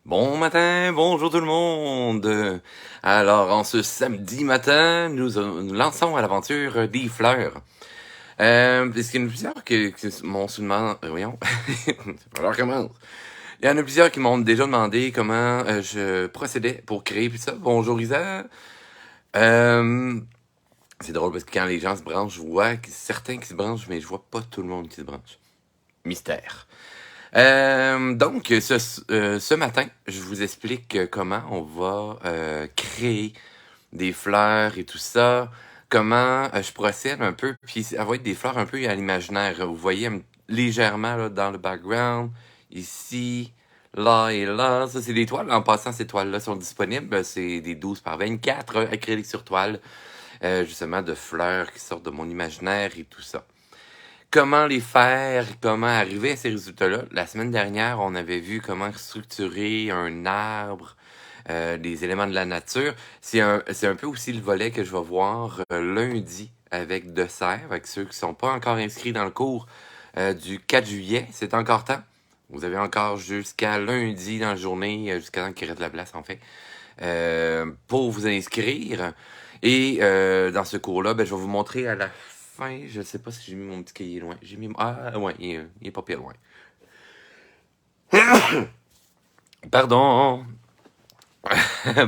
Bon matin, bonjour tout le monde. Alors, en ce samedi matin, nous lançons à l'aventure des fleurs. Puisqu'il y en a plusieurs qui m'ont souvent... voyons, alors commence. Il y en a plusieurs qui m'ont déjà demandé comment je procédais pour créer tout ça. Bonjour Isa. Euh, c'est drôle parce que quand les gens se branchent, je vois certains qui se branchent, mais je vois pas tout le monde qui se branche. Mystère. Donc, ce matin, je vous explique comment on va créer des fleurs et tout ça, comment je procède un peu, puis ça va être des fleurs un peu à l'imaginaire. Vous voyez légèrement là, dans le background, ici, là et là. Ça, c'est des toiles. En passant, ces toiles-là sont disponibles. C'est des 12 par 24 acryliques sur toile, justement de fleurs qui sortent de mon imaginaire et tout ça. Comment les faire, comment arriver à ces résultats-là. La semaine dernière, on avait vu comment structurer un arbre, des éléments de la nature. C'est un peu aussi le volet que je vais voir lundi avec De Serre, avec ceux qui ne sont pas encore inscrits dans le cours du 4 juillet. C'est encore temps. Vous avez encore jusqu'à lundi dans la journée, jusqu'à temps qu'il reste de la place en fait, pour vous inscrire. Et dans ce cours-là, ben, je vais vous montrer à la fin. Je ne sais pas si j'ai mis mon petit cahier loin. J'ai mis. Ah, ouais, il est pas pire loin. Pardon.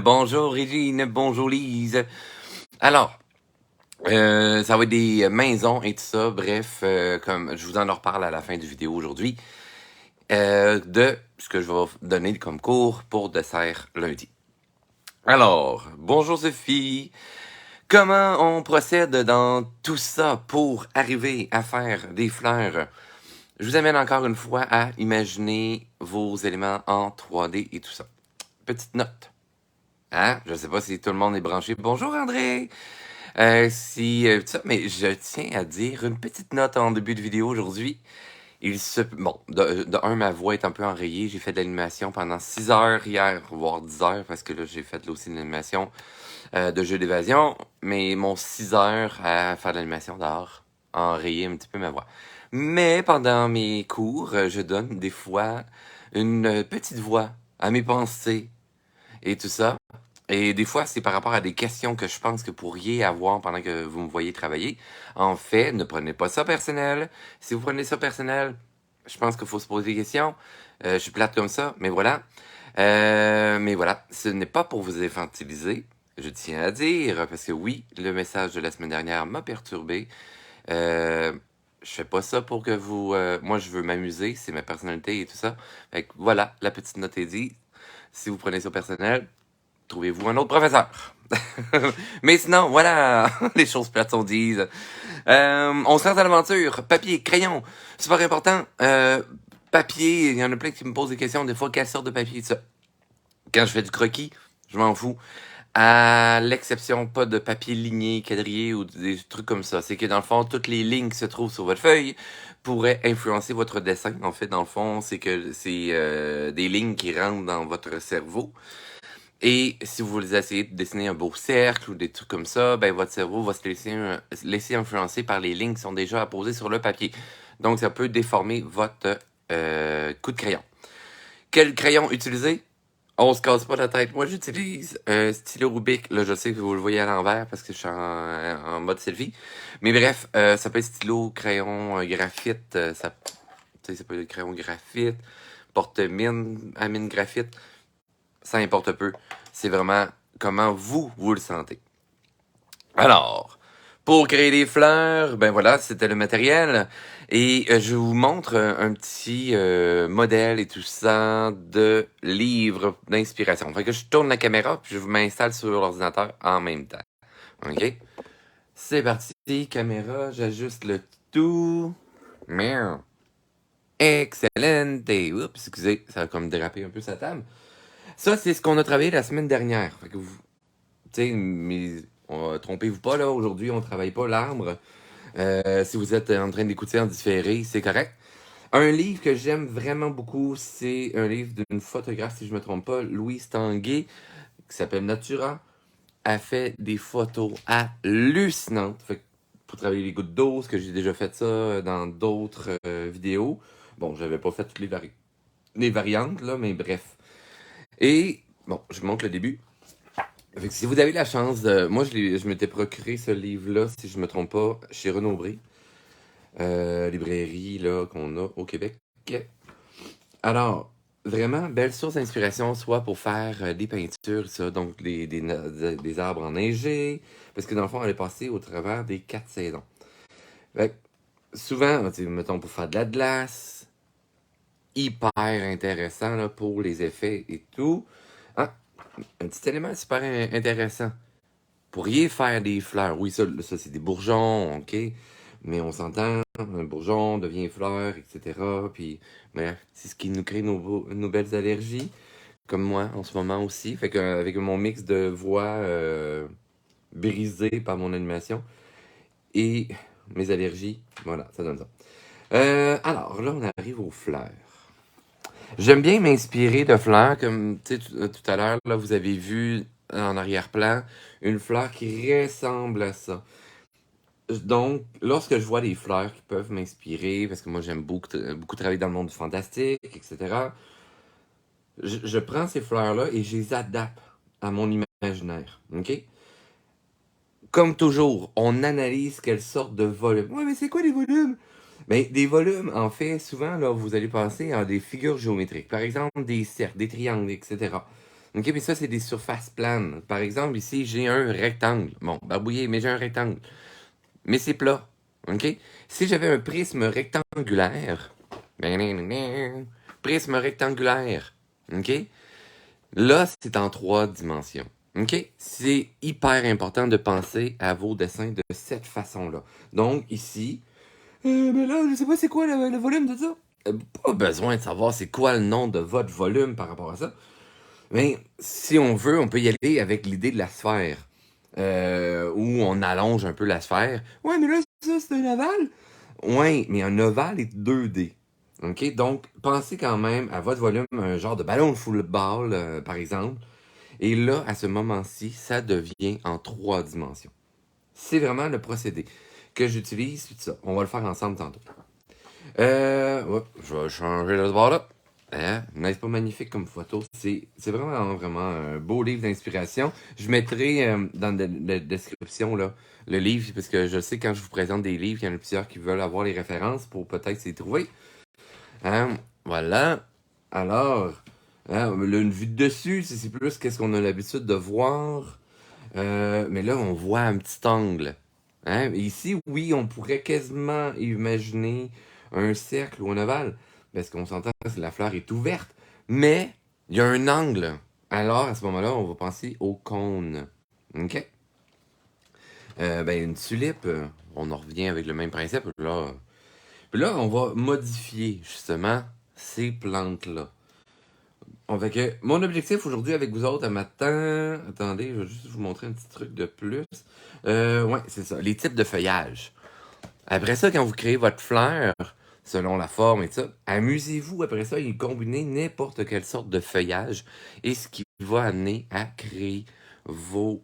Bonjour Régine, bonjour Lise. Alors, ça va être des maisons et tout ça. Bref, comme je vous en reparle à la fin du vidéo aujourd'hui, de ce que je vais vous donner comme cours pour dessert lundi. Alors, bonjour Sophie. Comment on procède dans tout ça pour arriver à faire des fleurs? Je vous amène encore une fois à imaginer vos éléments en 3D et tout ça. Petite note. Hein? Je sais pas si tout le monde est branché. Bonjour André! Mais je tiens à dire une petite note en début de vidéo aujourd'hui. Bon, de un, ma voix est un peu enrayée. J'ai fait de l'animation pendant 6 heures hier, voire 10 heures, parce que là, j'ai fait là aussi de l'animation de jeux d'évasion. Mais mon 6 heures à faire de l'animation dehors a enrayé un petit peu ma voix. Mais pendant mes cours, je donne des fois une petite voix à mes pensées et tout ça. Et des fois, c'est par rapport à des questions que je pense que vous pourriez avoir pendant que vous me voyez travailler. En fait, ne prenez pas ça personnel. Si vous prenez ça personnel, je pense qu'il faut se poser des questions. Je suis plate comme ça, mais voilà. Mais voilà, ce n'est pas pour vous infantiliser. Je tiens à dire, parce que oui, le message de la semaine dernière m'a perturbé. Je fais pas ça pour que vous... moi, je veux m'amuser, c'est ma personnalité et tout ça. Fait que voilà, la petite note est dit. Si vous prenez ça personnel, trouvez-vous un autre professeur. Mais sinon, voilà, les choses plates sont dites. On se lance à l'aventure. Papier, crayon, super important. Papier, il y en a plein qui me posent des questions. Des fois, quelle sorte de papier, ça? Quand je fais du croquis, je m'en fous. À l'exception pas de papier ligné, quadrillé ou des trucs comme ça. C'est que dans le fond, toutes les lignes qui se trouvent sur votre feuille pourraient influencer votre dessin. En fait, dans le fond, c'est que c'est des lignes qui rentrent dans votre cerveau. Et si vous voulez essayer de dessiner un beau cercle ou des trucs comme ça, ben votre cerveau va se laisser influencer par les lignes qui sont déjà apposées sur le papier. Donc, ça peut déformer votre coup de crayon. Quel crayon utiliser? On se casse pas la tête. Moi, j'utilise un stylo Rubik. Là, je sais que vous le voyez à l'envers parce que je suis en mode selfie. Mais bref, ça peut être stylo, crayon, graphite. Ça peut être crayon graphite, porte-mine, amine graphite. Ça importe peu. C'est vraiment comment vous le sentez. Alors, pour créer des fleurs, ben voilà, c'était le matériel. Et je vous montre un petit modèle et tout ça de livre d'inspiration. Fait que je tourne la caméra puis je m'installe sur l'ordinateur en même temps. OK? C'est parti, caméra, j'ajuste le tout. Miaou. Excellent. Oups, excusez, ça a comme dérapé un peu sa table. Ça, c'est ce qu'on a travaillé la semaine dernière. Fait que vous, tu sais, mais trompez-vous pas, là, aujourd'hui, on travaille pas l'arbre. Si vous êtes en train d'écouter en différé, c'est correct. Un livre que j'aime vraiment beaucoup, c'est un livre d'une photographe, si je me trompe pas, Louise Tanguay, qui s'appelle Natura. Elle fait des photos hallucinantes. Fait que pour travailler les gouttes d'eau, parce que j'ai déjà fait ça dans d'autres vidéos. Bon, j'avais pas fait toutes les variantes, là, mais bref. Et, bon, je vous montre le début. Fait que si vous avez la chance de... Moi, je m'étais procuré ce livre-là, si je me trompe pas, chez Renaud-Bré, librairie là qu'on a au Québec. Alors, vraiment, belle source d'inspiration, soit pour faire des peintures, ça, donc des arbres enneigés, parce que dans le fond, elle est passée au travers des 4 saisons. Fait que, souvent, mettons, pour faire de la glace, hyper intéressant là, pour les effets et tout. Ah, un petit élément super intéressant. Pourriez faire des fleurs. Oui, ça c'est des bourgeons, ok. Mais on s'entend, un bourgeon devient fleur, etc. Puis, bref, c'est ce qui nous crée nos belles allergies, comme moi en ce moment aussi. Fait qu'avec mon mix de voix brisée par mon animation et mes allergies, voilà, ça donne ça. Alors, là, on arrive aux fleurs. J'aime bien m'inspirer de fleurs, comme tout à l'heure, là, vous avez vu en arrière-plan une fleur qui ressemble à ça. Donc, lorsque je vois des fleurs qui peuvent m'inspirer, parce que moi j'aime beaucoup travailler dans le monde du fantastique, etc., je prends ces fleurs-là et je les adapte à mon imaginaire. OK? Comme toujours, on analyse quelle sorte de volume. Ouais, mais c'est quoi les volumes? Ben, des volumes, en fait, souvent, là, vous allez penser à des figures géométriques. Par exemple, des cercles, des triangles, etc. OK, mais ça, c'est des surfaces planes. Par exemple, ici, j'ai un rectangle. Bon, barbouillé, mais j'ai un rectangle. Mais c'est plat. OK? Si j'avais un prisme rectangulaire, prisme rectangulaire, OK? Là, c'est en 3 dimensions. OK? C'est hyper important de penser à vos dessins de cette façon-là. Donc, ici, mais là, je sais pas c'est quoi le volume de ça. Pas besoin de savoir c'est quoi le nom de votre volume par rapport à ça. Mais si on veut, on peut y aller avec l'idée de la sphère. Où on allonge un peu la sphère. Ouais, mais là, ça, c'est un ovale. Ouais, mais un ovale est 2D. OK? Donc, pensez quand même à votre volume, un genre de ballon de football, par exemple. Et là, à ce moment-ci, ça devient en 3 dimensions. C'est vraiment le procédé que j'utilise. Tout ça. On va le faire ensemble tantôt. Je vais changer de ce bord-là. Hein? N'est-ce pas magnifique comme photo? C'est vraiment un beau livre d'inspiration. Je mettrai dans la description là, le livre, parce que je sais quand je vous présente des livres, il y en a plusieurs qui veulent avoir les références pour peut-être s'y trouver. Hein? Voilà. Alors, hein, là, une vue de dessus, c'est plus qu'est-ce qu'on a l'habitude de voir. Mais là, on voit un petit angle. Hein? Ici, oui, on pourrait quasiment imaginer un cercle ou un ovale, parce qu'on s'entend que la fleur est ouverte, mais il y a un angle. Alors, à ce moment-là, on va penser au cône. OK? Ben, une tulipe, on en revient avec le même principe. Puis là, on va modifier justement ces plantes-là. Fait que mon objectif aujourd'hui avec vous autres à matin, attendez, je vais juste vous montrer un petit truc de plus. Ouais, c'est ça, les types de feuillage. Après ça, quand vous créez votre fleur, selon la forme et tout ça, amusez-vous après ça et combinez n'importe quelle sorte de feuillage et ce qui va amener à créer vos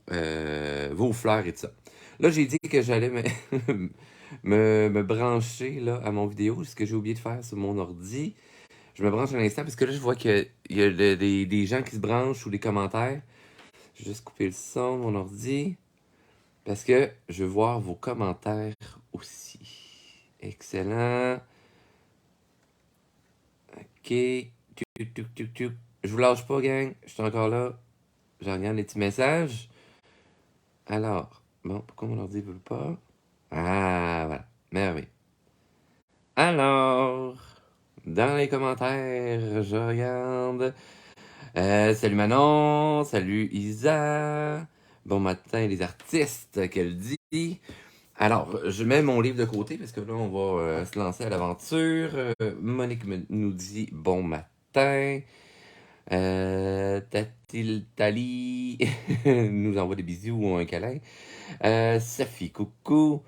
fleurs et tout ça. Là, j'ai dit que j'allais me brancher là, à mon vidéo, ce que j'ai oublié de faire sur mon ordi. Je me branche à l'instant parce que là, je vois qu'il y a des gens qui se branchent ou des commentaires. Je vais juste couper le son de mon ordi parce que je veux voir vos commentaires aussi. Excellent. Ok. Tuc, tuc, tuc, tuc. Je vous lâche pas, gang. Je suis encore là. Je regarde les petits messages. Alors, bon, pourquoi mon ordi ne veut pas? Ah, voilà. Merveille. Alors, dans les commentaires, je regarde. Salut Manon, salut Isa. Bon matin les artistes, qu'elle dit. Alors, je mets mon livre de côté parce que là, on va se lancer à l'aventure. Monique nous dit bon matin. Tali nous envoie des bisous ou un câlin. Sophie, coucou.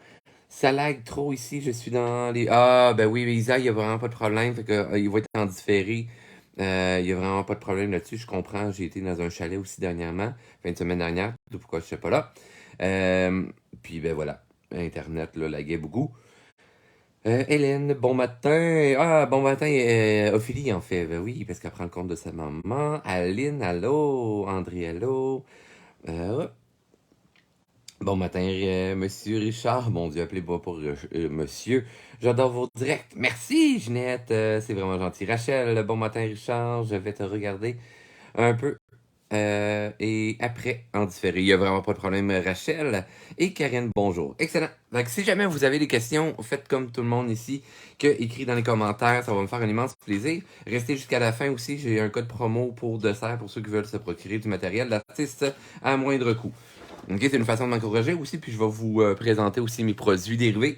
Ça lag trop ici, je suis dans les... Ah, ben oui, mais Isa, il n'y a vraiment pas de problème. Fait que, il va être en différé. Il n'y a vraiment pas de problème là-dessus. Je comprends. J'ai été dans un chalet aussi dernièrement, fin de semaine dernière. D'où pourquoi je ne sais pas là. Puis, ben voilà. Internet, là, laguait beaucoup. Hélène, bon matin. Ah, bon matin, Ophélie, en fait. Ben oui, parce qu'elle prend le compte de sa maman. Aline, allô. André, allô. Ouais. Bon matin, monsieur Richard. Mon Dieu, appelez-moi pour monsieur. J'adore vos directs. Merci, Ginette. C'est vraiment gentil. Rachel, bon matin, Richard. Je vais te regarder un peu. Et après, en différé. Il n'y a vraiment pas de problème, Rachel. Et Karine, bonjour. Excellent. Donc, si jamais vous avez des questions, faites comme tout le monde ici, que écrit dans les commentaires, ça va me faire un immense plaisir. Restez jusqu'à la fin aussi, j'ai un code promo pour dessert pour ceux qui veulent se procurer du matériel d'artiste à moindre coût. Ok, c'est une façon de m'encourager aussi, puis je vais vous présenter aussi mes produits dérivés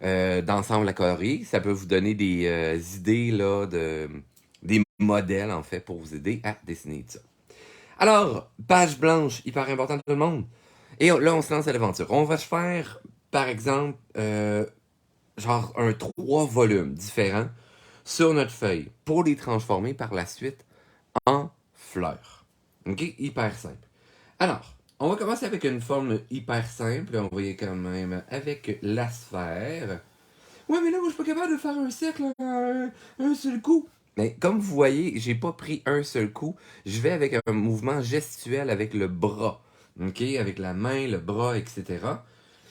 d'ensemble à coloris. Ça peut vous donner des idées là, des modèles en fait pour vous aider à dessiner ça. Alors, page blanche, hyper important tout le monde. Et là, on se lance à l'aventure. On va se faire, par exemple, genre un 3 volumes différents sur notre feuille pour les transformer par la suite en fleurs. Ok? Hyper simple. Alors, on va commencer avec une forme hyper simple. On va y aller quand même avec la sphère. Ouais, mais là, moi, je suis pas capable de faire un cercle un seul coup. Mais comme vous voyez, j'ai pas pris un seul coup. Je vais avec un mouvement gestuel avec le bras. OK? Avec la main, le bras, etc.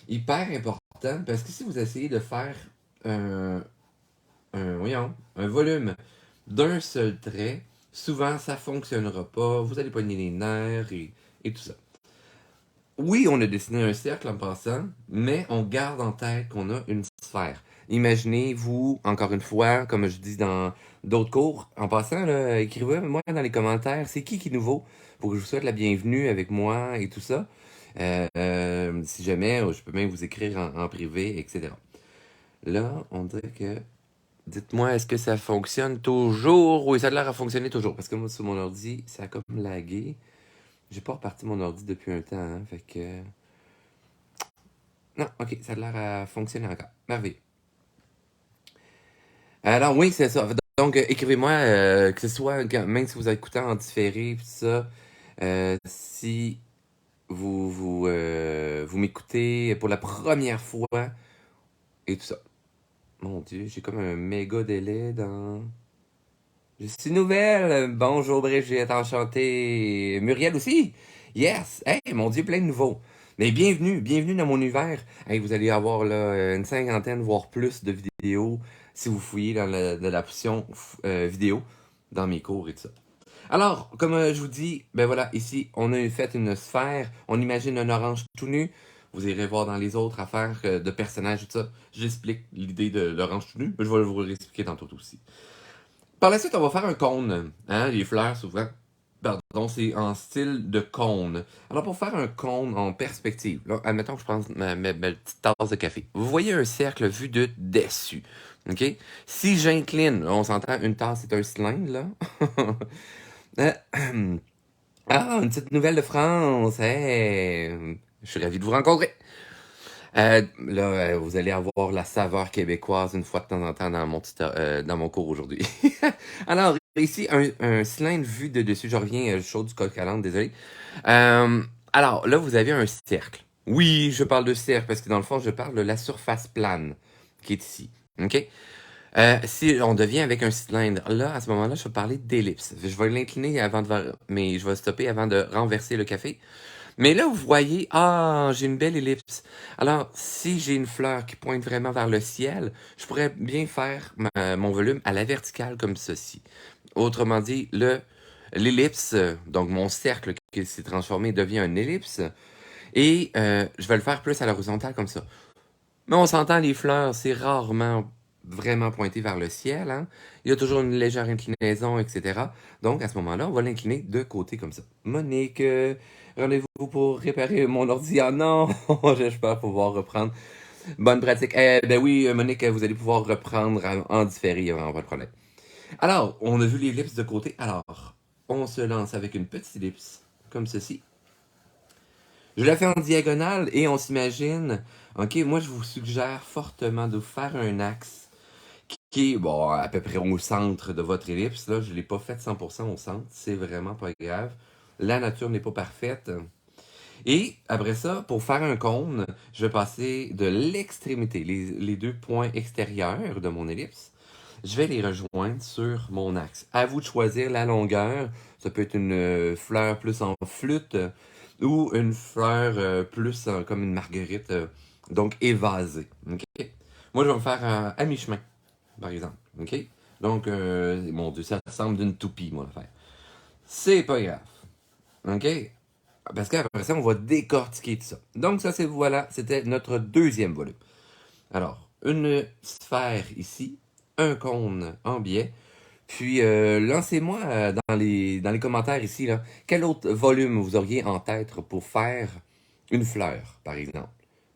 Hyper important parce que si vous essayez de faire un, un volume d'un seul trait, souvent ça fonctionnera pas. Vous allez pogner les nerfs et tout ça. Oui, on a dessiné un cercle en passant, mais on garde en tête qu'on a une sphère. Imaginez-vous, encore une fois, comme je dis dans d'autres cours, en passant, là, écrivez-moi dans les commentaires, c'est qui est nouveau pour que je vous souhaite la bienvenue avec moi et tout ça. Si jamais, je peux même vous écrire en privé, etc. Là, on dirait que... Dites-moi, est-ce que ça fonctionne toujours? Oui, ça a l'air à fonctionner toujours, parce que moi, sur mon ordi, ça a comme lagué. J'ai pas reparti mon ordi depuis un temps, hein, fait que... Non, ok, ça a l'air à fonctionner encore. Merveilleux. Alors oui, c'est ça. Donc, écrivez-moi, que ce soit, même si vous écoutez en différé, pis ça, si vous m'écoutez pour la première fois et tout ça. Mon Dieu, j'ai comme un méga délai dans... Je suis nouvelle. Bonjour Brigitte, enchanté. Muriel aussi. Yes. Hey, mon Dieu, plein de nouveaux. Mais bienvenue, bienvenue dans mon univers. Hey, vous allez avoir là, une cinquantaine, voire plus de vidéos si vous fouillez dans la option vidéo dans mes cours et tout ça. Alors, comme je vous dis, ben voilà, ici, on a fait une sphère. On imagine un orange tout nu. Vous irez voir dans les autres affaires de personnages et tout ça. J'explique l'idée de l'orange tout nu. Je vais vous l'expliquer tantôt aussi. Par la suite, on va faire un cône. Hein, les fleurs, souvent, pardon, c'est en style de cône. Alors, pour faire un cône en perspective, là, admettons que je prends ma petite tasse de café. Vous voyez un cercle vu de dessus. OK? Si j'incline, on s'entend, une tasse, c'est un cylindre, là. Ah, une petite nouvelle de France. Hey, je suis ravi de vous rencontrer. Là, vous allez avoir la saveur québécoise une fois de temps en temps dans mon cours aujourd'hui. Alors, ici, un cylindre vu de dessus. Je reviens chaud du coq à l'âne, désolé. Euh, alors, là, vous avez un cercle. Oui, je parle de cercle parce que dans le fond, je parle de la surface plane qui est ici. OK? Si on devient avec un cylindre, là, à ce moment-là, je vais parler d'ellipse. Je vais l'incliner avant mais je vais stopper avant de renverser le café. Mais là, vous voyez, ah, j'ai une belle ellipse. Alors, si j'ai une fleur qui pointe vraiment vers le ciel, je pourrais bien faire mon volume à la verticale comme ceci. Autrement dit, l'ellipse, donc mon cercle qui s'est transformé devient une ellipse, et je vais le faire plus à l'horizontale comme ça. Mais on s'entend, les fleurs, c'est rarement vraiment pointé vers le ciel, hein? Il y a toujours une légère inclinaison, etc. Donc, à ce moment-là, on va l'incliner de côté comme ça. Monique, rendez-vous pour réparer mon ordi. Ah non, j'espère pouvoir reprendre. Bonne pratique. Ben oui, Monique, vous allez pouvoir reprendre en différé, il n'y a vraiment pas de problème. Alors, on a vu l'ellipse de côté. Alors, on se lance avec une petite ellipse, comme ceci. Je la fais en diagonale et on s'imagine, ok, moi je vous suggère fortement de faire un axe qui est bon, à peu près au centre de votre ellipse. Là, je ne l'ai pas fait 100% au centre, c'est vraiment pas grave. La nature n'est pas parfaite. Et après ça, pour faire un cône, je vais passer de l'extrémité, les deux points extérieurs de mon ellipse, je vais les rejoindre sur mon axe. À vous de choisir la longueur. Ça peut être une fleur plus en flûte ou une fleur plus comme une marguerite, donc évasée. OK? Moi, je vais me faire à mi-chemin, par exemple. OK? Donc, mon Dieu, ça ressemble d'une toupie, mon affaire. C'est pas grave. OK? Parce qu'après ça, on va décortiquer tout ça. Donc, ça, c'est voilà, c'était notre deuxième volume. Alors, une sphère ici, un cône en biais. Puis, lancez-moi dans les commentaires ici, là, quel autre volume vous auriez en tête pour faire une fleur, par exemple.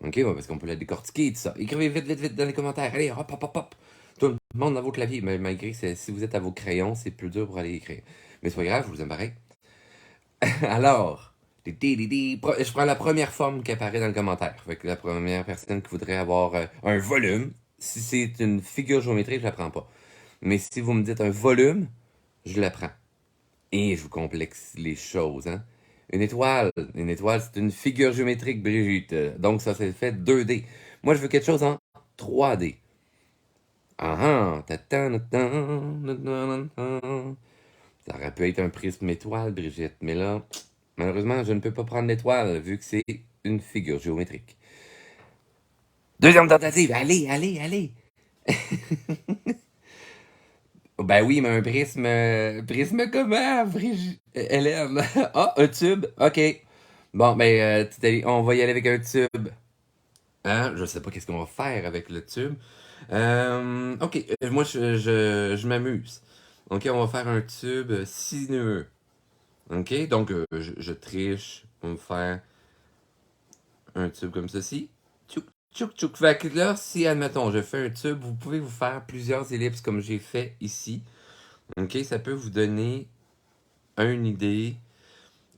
OK? Ouais, parce qu'on peut la décortiquer et tout ça. Écrivez vite, vite, vite dans les commentaires. Allez, hop, hop, hop, hop. Tout le monde dans vos claviers. Mais malgré que si vous êtes à vos crayons, c'est plus dur pour aller écrire. Mais c'est pas grave, je vous aime pareil. Alors, je prends la première forme qui apparaît dans le commentaire. Fait que la première personne qui voudrait avoir un volume, si c'est une figure géométrique, je la prends pas. Mais si vous me dites un volume, je la prends. Et je vous complexe les choses, hein. Une étoile, c'est une figure géométrique, Brigitte. Donc ça, c'est fait 2D. Moi, je veux quelque chose en 3D. Ah ah, ça aurait pu être un prisme étoile, Brigitte, mais là, malheureusement, je ne peux pas prendre l'étoile vu que c'est une figure géométrique. Deuxième tentative, allez, allez, allez. Ben oui, mais un prisme. Prisme comment, Brigitte? Hélène? Ah, un tube? Ok. Bon, ben, on va y aller avec un tube. Hein? Je sais pas qu'est-ce qu'on va faire avec le tube. Ok, moi, je m'amuse. Ok, on va faire un tube sinueux. Ok, donc je triche pour me faire un tube comme ceci. Tchouk, tchouk, tchouk. Fait que là, si, admettons, je fais un tube, vous pouvez vous faire plusieurs ellipses comme j'ai fait ici. Ok, ça peut vous donner une idée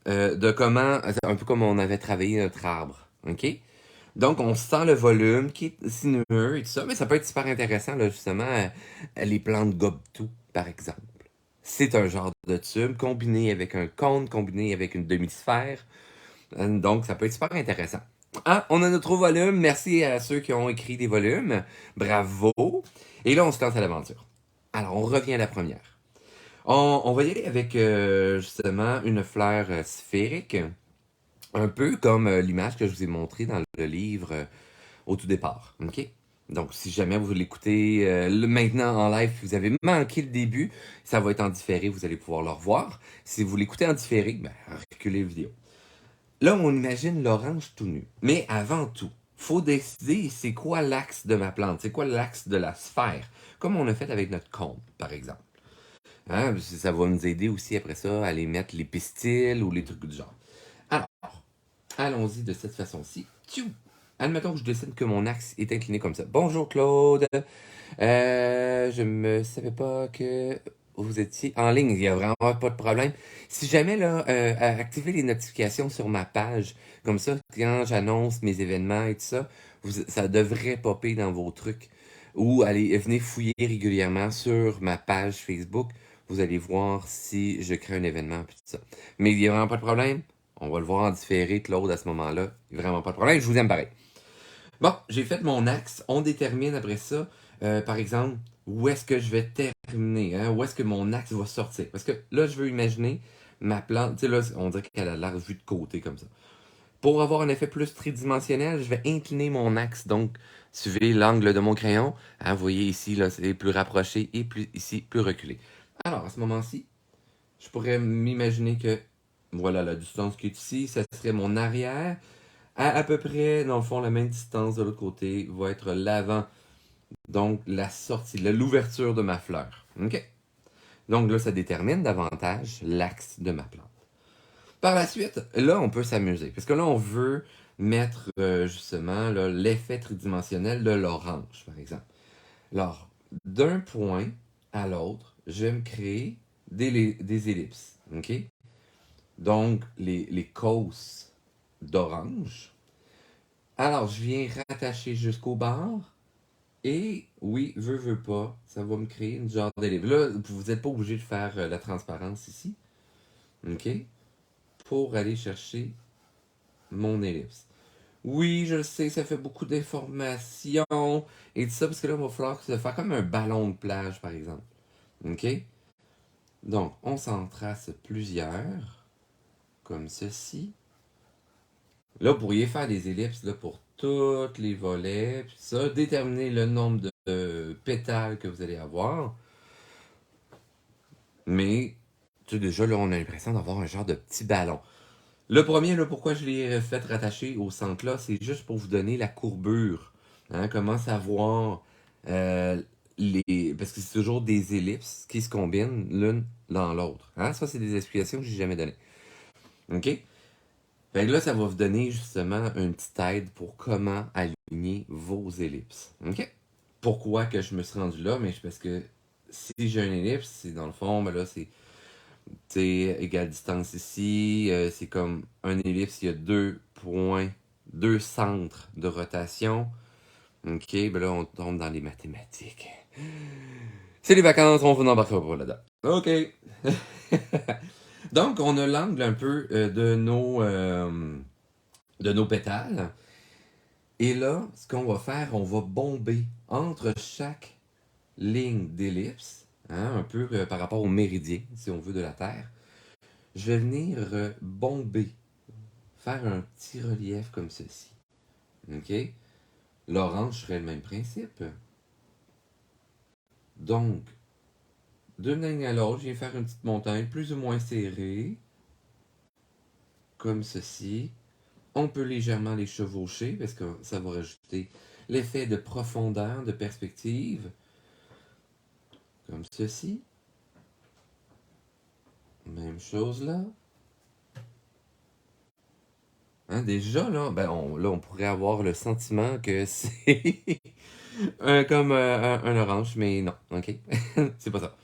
de comment, un peu comme on avait travaillé notre arbre. Ok? Donc, on sent le volume qui est sinueux et tout ça, mais ça peut être super intéressant, là, justement, les plantes gobes-tout, par exemple. C'est un genre de tube combiné avec un cône, combiné avec une demi-sphère. Donc, ça peut être super intéressant. Ah, on a notre volume. Merci à ceux qui ont écrit des volumes. Bravo. Et là, on se lance à l'aventure. Alors, on revient à la première. On va y aller avec justement une fleur sphérique, un peu comme l'image que je vous ai montrée dans le livre au tout départ. OK? Donc, si jamais vous l'écoutez maintenant en live, vous avez manqué le début, ça va être en différé, vous allez pouvoir le revoir. Si vous l'écoutez en différé, ben, reculez la vidéo. Là, on imagine l'orange tout nu. Mais avant tout, faut décider c'est quoi l'axe de ma plante, c'est quoi l'axe de la sphère, comme on a fait avec notre cône, par exemple. Hein? Ça va nous aider aussi après ça à aller mettre les pistils ou les trucs du genre. Alors, allons-y de cette façon-ci. Tchou! Admettons que je décide que mon axe est incliné comme ça. Bonjour Claude. Je me savais pas que vous étiez en ligne. Il n'y a vraiment pas de problème. Si jamais là, activez les notifications sur ma page. Comme ça, quand j'annonce mes événements et tout ça, ça devrait popper dans vos trucs. Ou allez, venez fouiller régulièrement sur ma page Facebook. Vous allez voir si je crée un événement et tout ça. Mais il n'y a vraiment pas de problème. On va le voir en différé, Claude, à ce moment-là. Il n'y a vraiment pas de problème. Je vous aime pareil. Bon, j'ai fait mon axe. On détermine après ça, par exemple, où est-ce que je vais terminer, hein? Où est-ce que mon axe va sortir. Parce que là, je veux imaginer ma plante. Tu sais, là, on dirait qu'elle a l'air vue de côté comme ça. Pour avoir un effet plus tridimensionnel, je vais incliner mon axe. Donc, suivez l'angle de mon crayon. Hein, vous voyez ici, là, c'est plus rapproché et plus ici, plus reculé. Alors, à ce moment-ci, je pourrais m'imaginer que, voilà, la distance qui est ici, ça serait mon arrière. À peu près, dans le fond, la même distance de l'autre côté va être l'avant. Donc, la sortie, l'ouverture de ma fleur. OK? Donc là, ça détermine davantage l'axe de ma plante. Par la suite, là, on peut s'amuser. Parce que là, on veut mettre justement l'effet tridimensionnel de l'orange, par exemple. Alors, d'un point à l'autre, je vais me créer des ellipses. OK? Donc, les causes d'orange. Alors, je viens rattacher jusqu'au bord. Et oui, veux pas, ça va me créer une genre d'élève. Là, vous n'êtes pas obligé de faire la transparence ici. OK? Pour aller chercher mon ellipse. Oui, je le sais, ça fait beaucoup d'informations et tout ça, parce que là, il va falloir se faire comme un ballon de plage, par exemple. OK? Donc, on s'en trace plusieurs, comme ceci. Là, vous pourriez faire des ellipses là, pour tous les volets, puis ça, déterminer le nombre de pétales que vous allez avoir. Mais, tu sais, déjà, là, on a l'impression d'avoir un genre de petit ballon. Le premier, là, pourquoi je l'ai fait rattacher au centre là, c'est juste pour vous donner la courbure. Hein, comment savoir les. Parce que c'est toujours des ellipses qui se combinent l'une dans l'autre. Hein? Ça, c'est des explications que j'ai jamais données. OK? Fait que là, ça va vous donner justement une petite aide pour comment aligner vos ellipses. OK? Pourquoi que je me suis rendu là? Mais c'est parce que si j'ai une ellipse, c'est dans le fond, ben là, c'est égale distance ici. C'est comme un ellipse, il y a deux points, deux centres de rotation. OK, ben là, on tombe dans les mathématiques. C'est les vacances, on vous n'embarquera pas là-dedans. OK. Donc, on a l'angle un peu de nos pétales. Et là, ce qu'on va faire, on va bomber entre chaque ligne d'ellipse, hein, un peu par rapport au méridien, si on veut, de la Terre. Je vais venir bomber, faire un petit relief comme ceci. OK? L'orange serait le même principe. Donc, d'une ligne à l'autre, je viens faire une petite montagne plus ou moins serrée, comme ceci. On peut légèrement les chevaucher parce que ça va rajouter l'effet de profondeur, de perspective, comme ceci. Même chose là. Hein, déjà, là, là, on pourrait avoir le sentiment que c'est comme un orange, mais non, ok? C'est pas ça.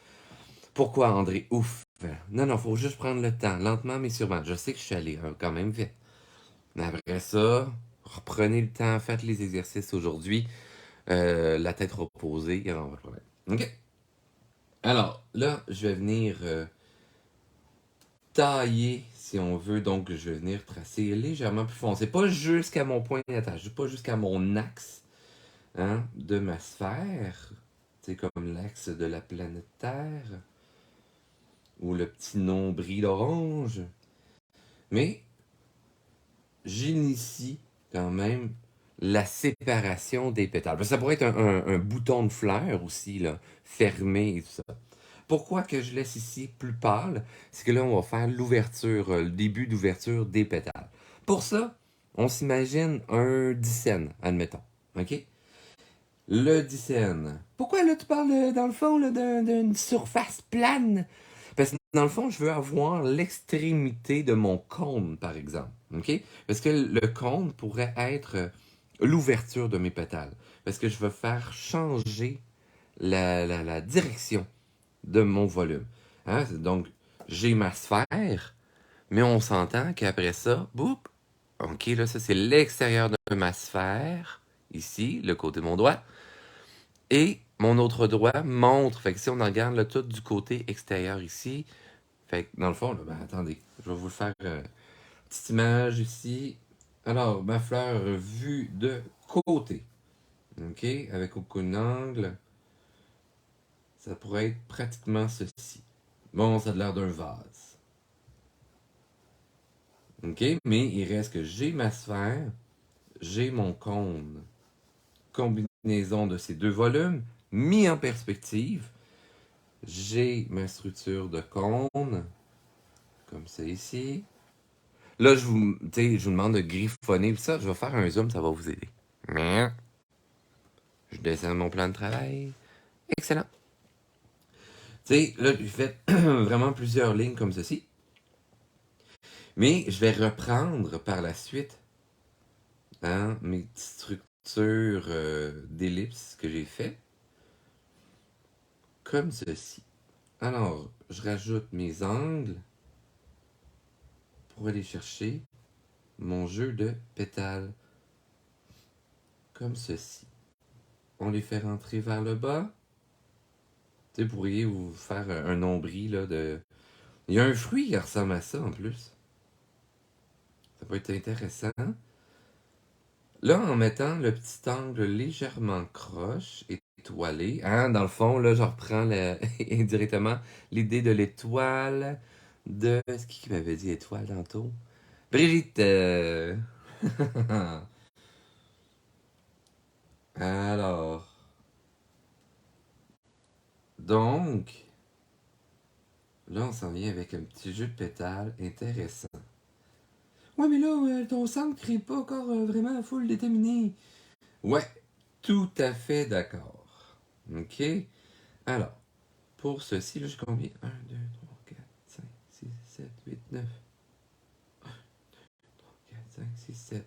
Pourquoi, André? Ouf! Non, non, faut juste prendre le temps, lentement mais sûrement. Je sais que je suis allé quand même vite. Mais après ça, reprenez le temps, faites les exercices aujourd'hui. La tête reposée, il n'y aura pas de problème. OK? Alors, là, je vais venir tailler, si on veut. Donc, je vais venir tracer légèrement plus foncé. Pas jusqu'à mon point d'attache, pas jusqu'à mon axe, hein, de ma sphère. C'est comme l'axe de la planète Terre. Ou le petit nombril orange. Mais j'initie quand même la séparation des pétales. Parce que ça pourrait être un bouton de fleur aussi, là, fermé et tout ça. Pourquoi que je laisse ici plus pâle? C'est que là, on va faire l'ouverture, le début d'ouverture des pétales. Pour ça, on s'imagine un dicène, admettons. OK? Le dicène. Pourquoi là, tu parles, dans le fond, là, d'une surface plane? Parce que dans le fond, je veux avoir l'extrémité de mon cône, par exemple. OK? Parce que le cône pourrait être l'ouverture de mes pétales. Parce que je veux faire changer la direction de mon volume. Hein? Donc, j'ai ma sphère, mais on s'entend qu'après ça, boum, OK, là, ça c'est l'extérieur de ma sphère, ici, le côté de mon doigt. Et mon autre doigt montre, fait que si on en regarde là, tout du côté extérieur ici, fait que dans le fond, là, attendez, je vais vous le faire petite image ici. Alors, ma fleur vue de côté, ok, avec aucun angle, ça pourrait être pratiquement ceci. Bon, ça a l'air d'un vase. Ok, mais il reste que j'ai ma sphère, j'ai mon cône. Combinaison de ces deux volumes, mis en perspective, j'ai ma structure de cône, comme ça ici. Là, je vous demande de griffonner, puis ça, je vais faire un zoom, ça va vous aider. Je descends mon plan de travail. Excellent. Tu sais, là, j'ai fait vraiment plusieurs lignes comme ceci. Mais je vais reprendre par la suite, hein, mes petites structures d'ellipses que j'ai fait, comme ceci. Alors, je rajoute mes angles pour aller chercher mon jeu de pétales, comme ceci. On les fait rentrer vers le bas. Tu sais, vous pourriez vous faire un nombril là, de... Il y a un fruit qui ressemble à ça en plus. Ça va être intéressant. Là, en mettant le petit angle légèrement croche, étoilé, hein, dans le fond, là, je reprends indirectement l'idée de l'étoile de... C'est qui m'avait dit étoile tantôt? Brigitte! Alors, donc, là, on s'en vient avec un petit jeu de pétales intéressant. Ouais, mais là, ton centre n'est pas encore vraiment full déterminé. Ouais, tout à fait d'accord. OK? Alors, pour ceci, là, je combien? 1, 2, 3, 4, 5, 6, 7, 8, 9. 4, 5, 6, 7.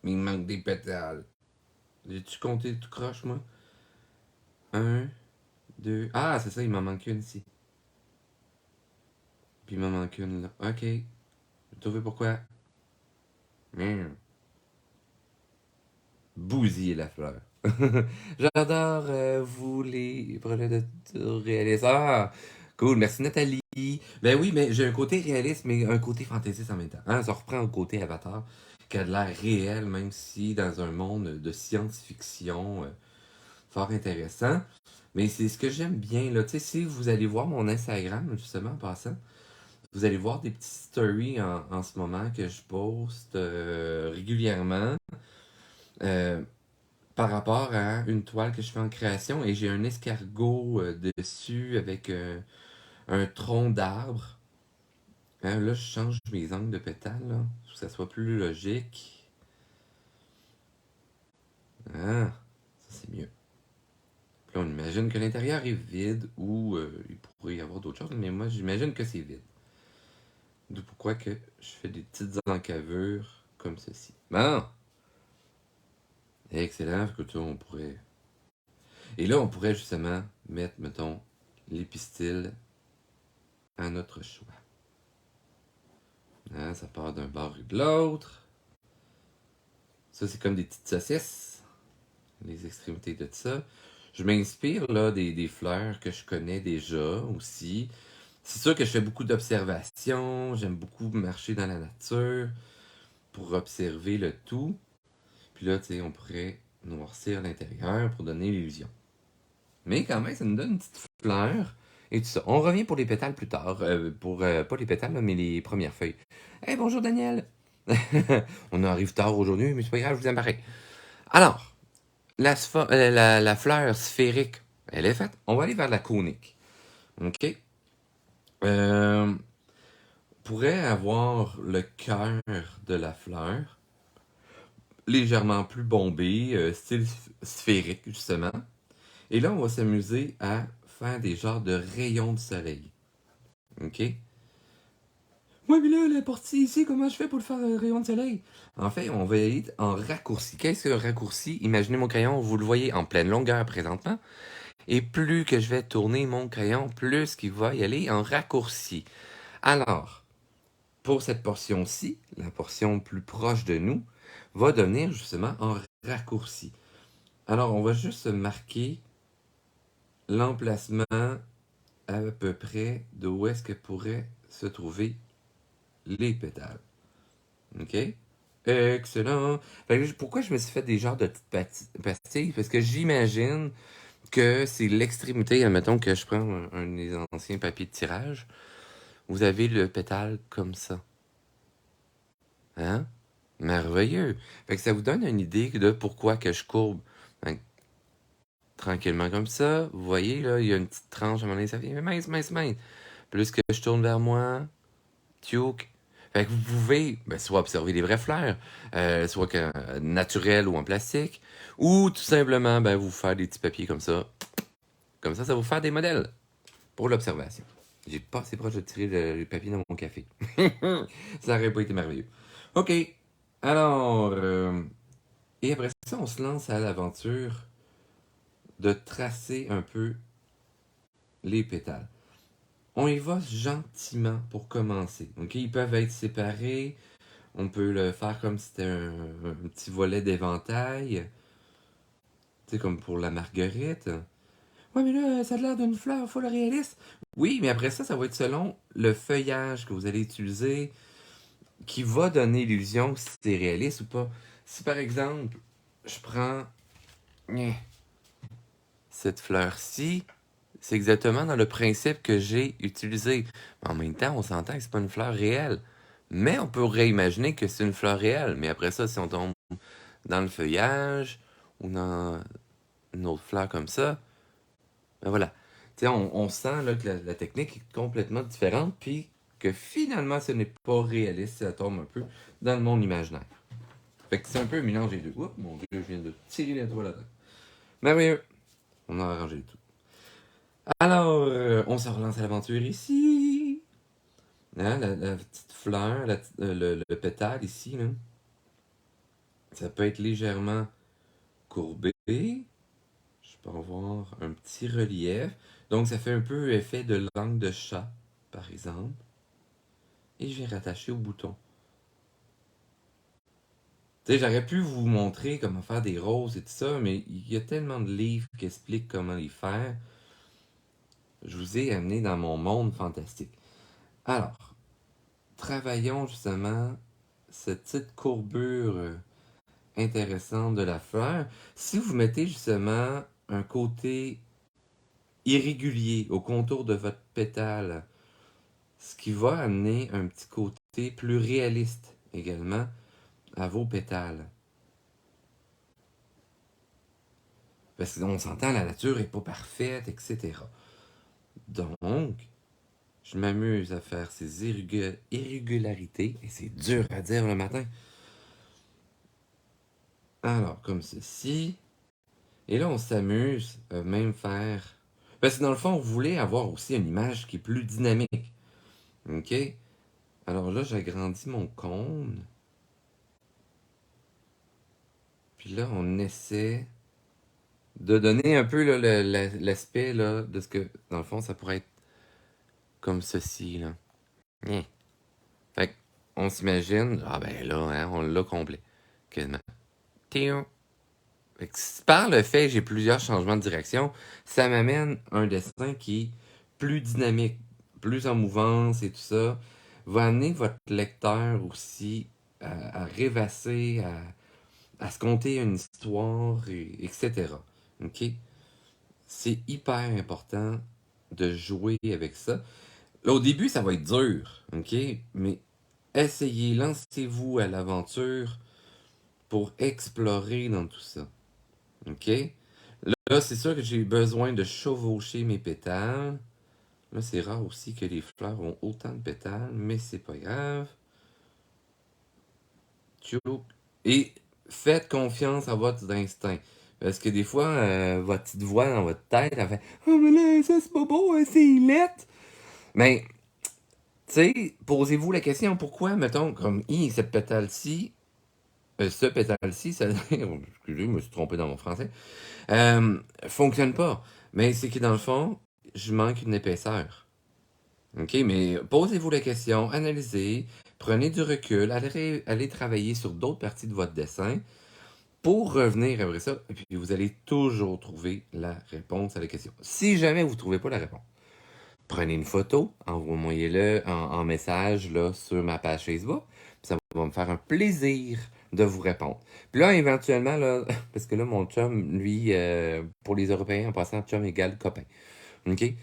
Il me manque des pétales. J'ai-tu compté tout croche, moi? 1, 2. Ah, c'est ça, il m'en manque une ici. Puis il m'en manque une là. OK. J'ai trouvé pourquoi. Bousiller la fleur. J'adore vous les projets de réalisme. Ah, cool, merci Nathalie. Ben oui, mais j'ai un côté réaliste, mais un côté fantaisiste en même temps. Hein, ça reprend le côté Avatar, qui a de l'air réel, même si dans un monde de science-fiction fort intéressant. Mais c'est ce que j'aime bien, là. Tu sais, si vous allez voir mon Instagram, justement, en passant, vous allez voir des petites stories en ce moment que je poste régulièrement. Euh, par rapport à une toile que je fais en création et j'ai un escargot dessus avec un tronc d'arbre. Hein, là, je change mes angles de pétales là, pour que ça soit plus logique. Ah, ça c'est mieux. Puis là, on imagine que l'intérieur est vide ou il pourrait y avoir d'autres choses, mais moi j'imagine que c'est vide. D'où pourquoi que je fais des petites encavures comme ceci. Bon, excellent, que ça, on pourrait. Et là, on pourrait justement mettre, mettons, les pistils à notre choix. Hein, ça part d'un bord et de l'autre. Ça, c'est comme des petites saucisses. Les extrémités de ça. Je m'inspire là des fleurs que je connais déjà aussi. C'est sûr que je fais beaucoup d'observations. J'aime beaucoup marcher dans la nature pour observer le tout. Puis là, tu sais, on pourrait noircir l'intérieur pour donner l'illusion. Mais quand même, ça nous donne une petite fleur. Et tout ça. On revient pour les pétales plus tard. Pour pas les pétales, là, mais les premières feuilles. Hey, bonjour Daniel! On arrive tard aujourd'hui, mais c'est pas grave, je vous aime pareil. Alors, la fleur sphérique, elle est faite. On va aller vers la conique. OK? On pourrait avoir le cœur de la fleur légèrement plus bombé, style sphérique, justement. Et là, on va s'amuser à faire des genres de rayons de soleil. OK? Ouais, mais là, la partie ici, comment je fais pour le faire rayon de soleil? En fait, on va y aller en raccourci. Qu'est-ce qu'un raccourci? Imaginez mon crayon, vous le voyez en pleine longueur présentement. Et plus que je vais tourner mon crayon, plus qu'il va y aller en raccourci. Alors, pour cette portion-ci, la portion plus proche de nous, va devenir justement en raccourci. Alors, on va juste marquer l'emplacement à peu près de où est-ce que pourraient se trouver les pétales. OK? Excellent. Fait que pourquoi je me suis fait des genres de petites pastilles? Parce que j'imagine que c'est l'extrémité, admettons que je prends un des anciens papiers de tirage. Vous avez le pétale comme ça. Hein? Merveilleux. Fait que ça vous donne une idée de pourquoi que je courbe. Fait tranquillement comme ça. Vous voyez, là, il y a une petite tranche à un moment donné, ça fait mince, mince, mince. Plus que je tourne vers moi, tchouk. Fait que vous pouvez soit observer des vraies fleurs, soit naturelles ou en plastique, ou tout simplement vous faire des petits papiers comme ça. Comme ça vous faire des modèles pour l'observation. J'ai pas assez proche de tirer le papier dans mon café. Ça aurait pas été merveilleux. OK. Alors, et après ça, on se lance à l'aventure de tracer un peu les pétales. On y va gentiment pour commencer. OK? Ils peuvent être séparés. On peut le faire comme si c'était un petit volet d'éventail. Tu sais, comme pour la marguerite. Ouais, mais là, ça a l'air d'une fleur full réaliste. Oui, mais après ça, ça va être selon le feuillage que vous allez utiliser. qui va donner l'illusion si c'est réaliste ou pas. Si par exemple, je prends cette fleur-ci, c'est exactement dans le principe que j'ai utilisé. Mais en même temps, on s'entend que c'est pas une fleur réelle. Mais on peut réimaginer que c'est une fleur réelle. Mais après ça, si on tombe dans le feuillage ou dans une autre fleur comme ça, ben voilà. Tu sais, on sent là, que la technique est complètement différente, puis que finalement, ce n'est pas réaliste, ça tombe un peu dans le monde imaginaire. Fait que c'est un peu un mélange des deux. Oups, mon dieu, je viens de tirer la toile là-dedans. Merveilleux. On a arrangé le tout. Alors, on se relance à l'aventure ici. Hein, la petite fleur, le pétale ici, là, ça peut être légèrement courbé. Je peux avoir un petit relief. Donc, ça fait un peu effet de langue de chat, par exemple. Et je vais rattacher au bouton. Tu sais, j'aurais pu vous montrer comment faire des roses et tout ça, mais il y a tellement de livres qui expliquent comment les faire. Je vous ai amené dans mon monde fantastique. Alors, travaillons justement cette petite courbure intéressante de la fleur. Si vous mettez justement un côté irrégulier au contour de votre pétale, ce qui va amener un petit côté plus réaliste également à vos pétales. Parce qu'on s'entend, la nature n'est pas parfaite, etc. Donc, je m'amuse à faire ces irrégularités, et c'est dur à dire le matin. Alors, comme ceci. Et là, on s'amuse à même faire... Parce que dans le fond, vous voulez avoir aussi une image qui est plus dynamique. OK? Alors là, j'agrandis mon cône. Puis là, on essaie de donner un peu là, l'aspect là, de ce que, dans le fond, ça pourrait être comme ceci. Là. Hein. Fait on s'imagine, ah ben là, hein, on l'a complet. Quasiment. Tiens. Fait que par le fait que j'ai plusieurs changements de direction, ça m'amène un dessin qui est plus dynamique, plus en mouvance et tout ça, va amener votre lecteur aussi à rêvasser, à se conter une histoire, etc. OK? C'est hyper important de jouer avec ça. Là, au début, ça va être dur, OK? Mais essayez, lancez-vous à l'aventure pour explorer dans tout ça. OK? Là, c'est sûr que j'ai besoin de chevaucher mes pétales. Là, c'est rare aussi que les fleurs ont autant de pétales, mais c'est pas grave. Et faites confiance à votre instinct. Parce que des fois, votre petite voix dans votre tête, elle fait oh, mais là, ça c'est pas beau, hein, c'est lettre. Mais, tu sais, posez-vous la question pourquoi, mettons, comme, cette pétale-ci, ce pétale-ci, ça. Excusez, je me suis trompé dans mon français. Fonctionne pas. Mais c'est que dans le fond, je manque une épaisseur. OK, mais posez-vous la question, analysez, prenez du recul, allez travailler sur d'autres parties de votre dessin pour revenir après ça, et puis vous allez toujours trouver la réponse à la question. Si jamais vous ne trouvez pas la réponse, prenez une photo, envoyez-le en message là, sur ma page Facebook, puis ça va me faire un plaisir de vous répondre. Puis là, éventuellement, là, parce que là, mon chum, lui, pour les Européens, en passant, chum égale copain. OK?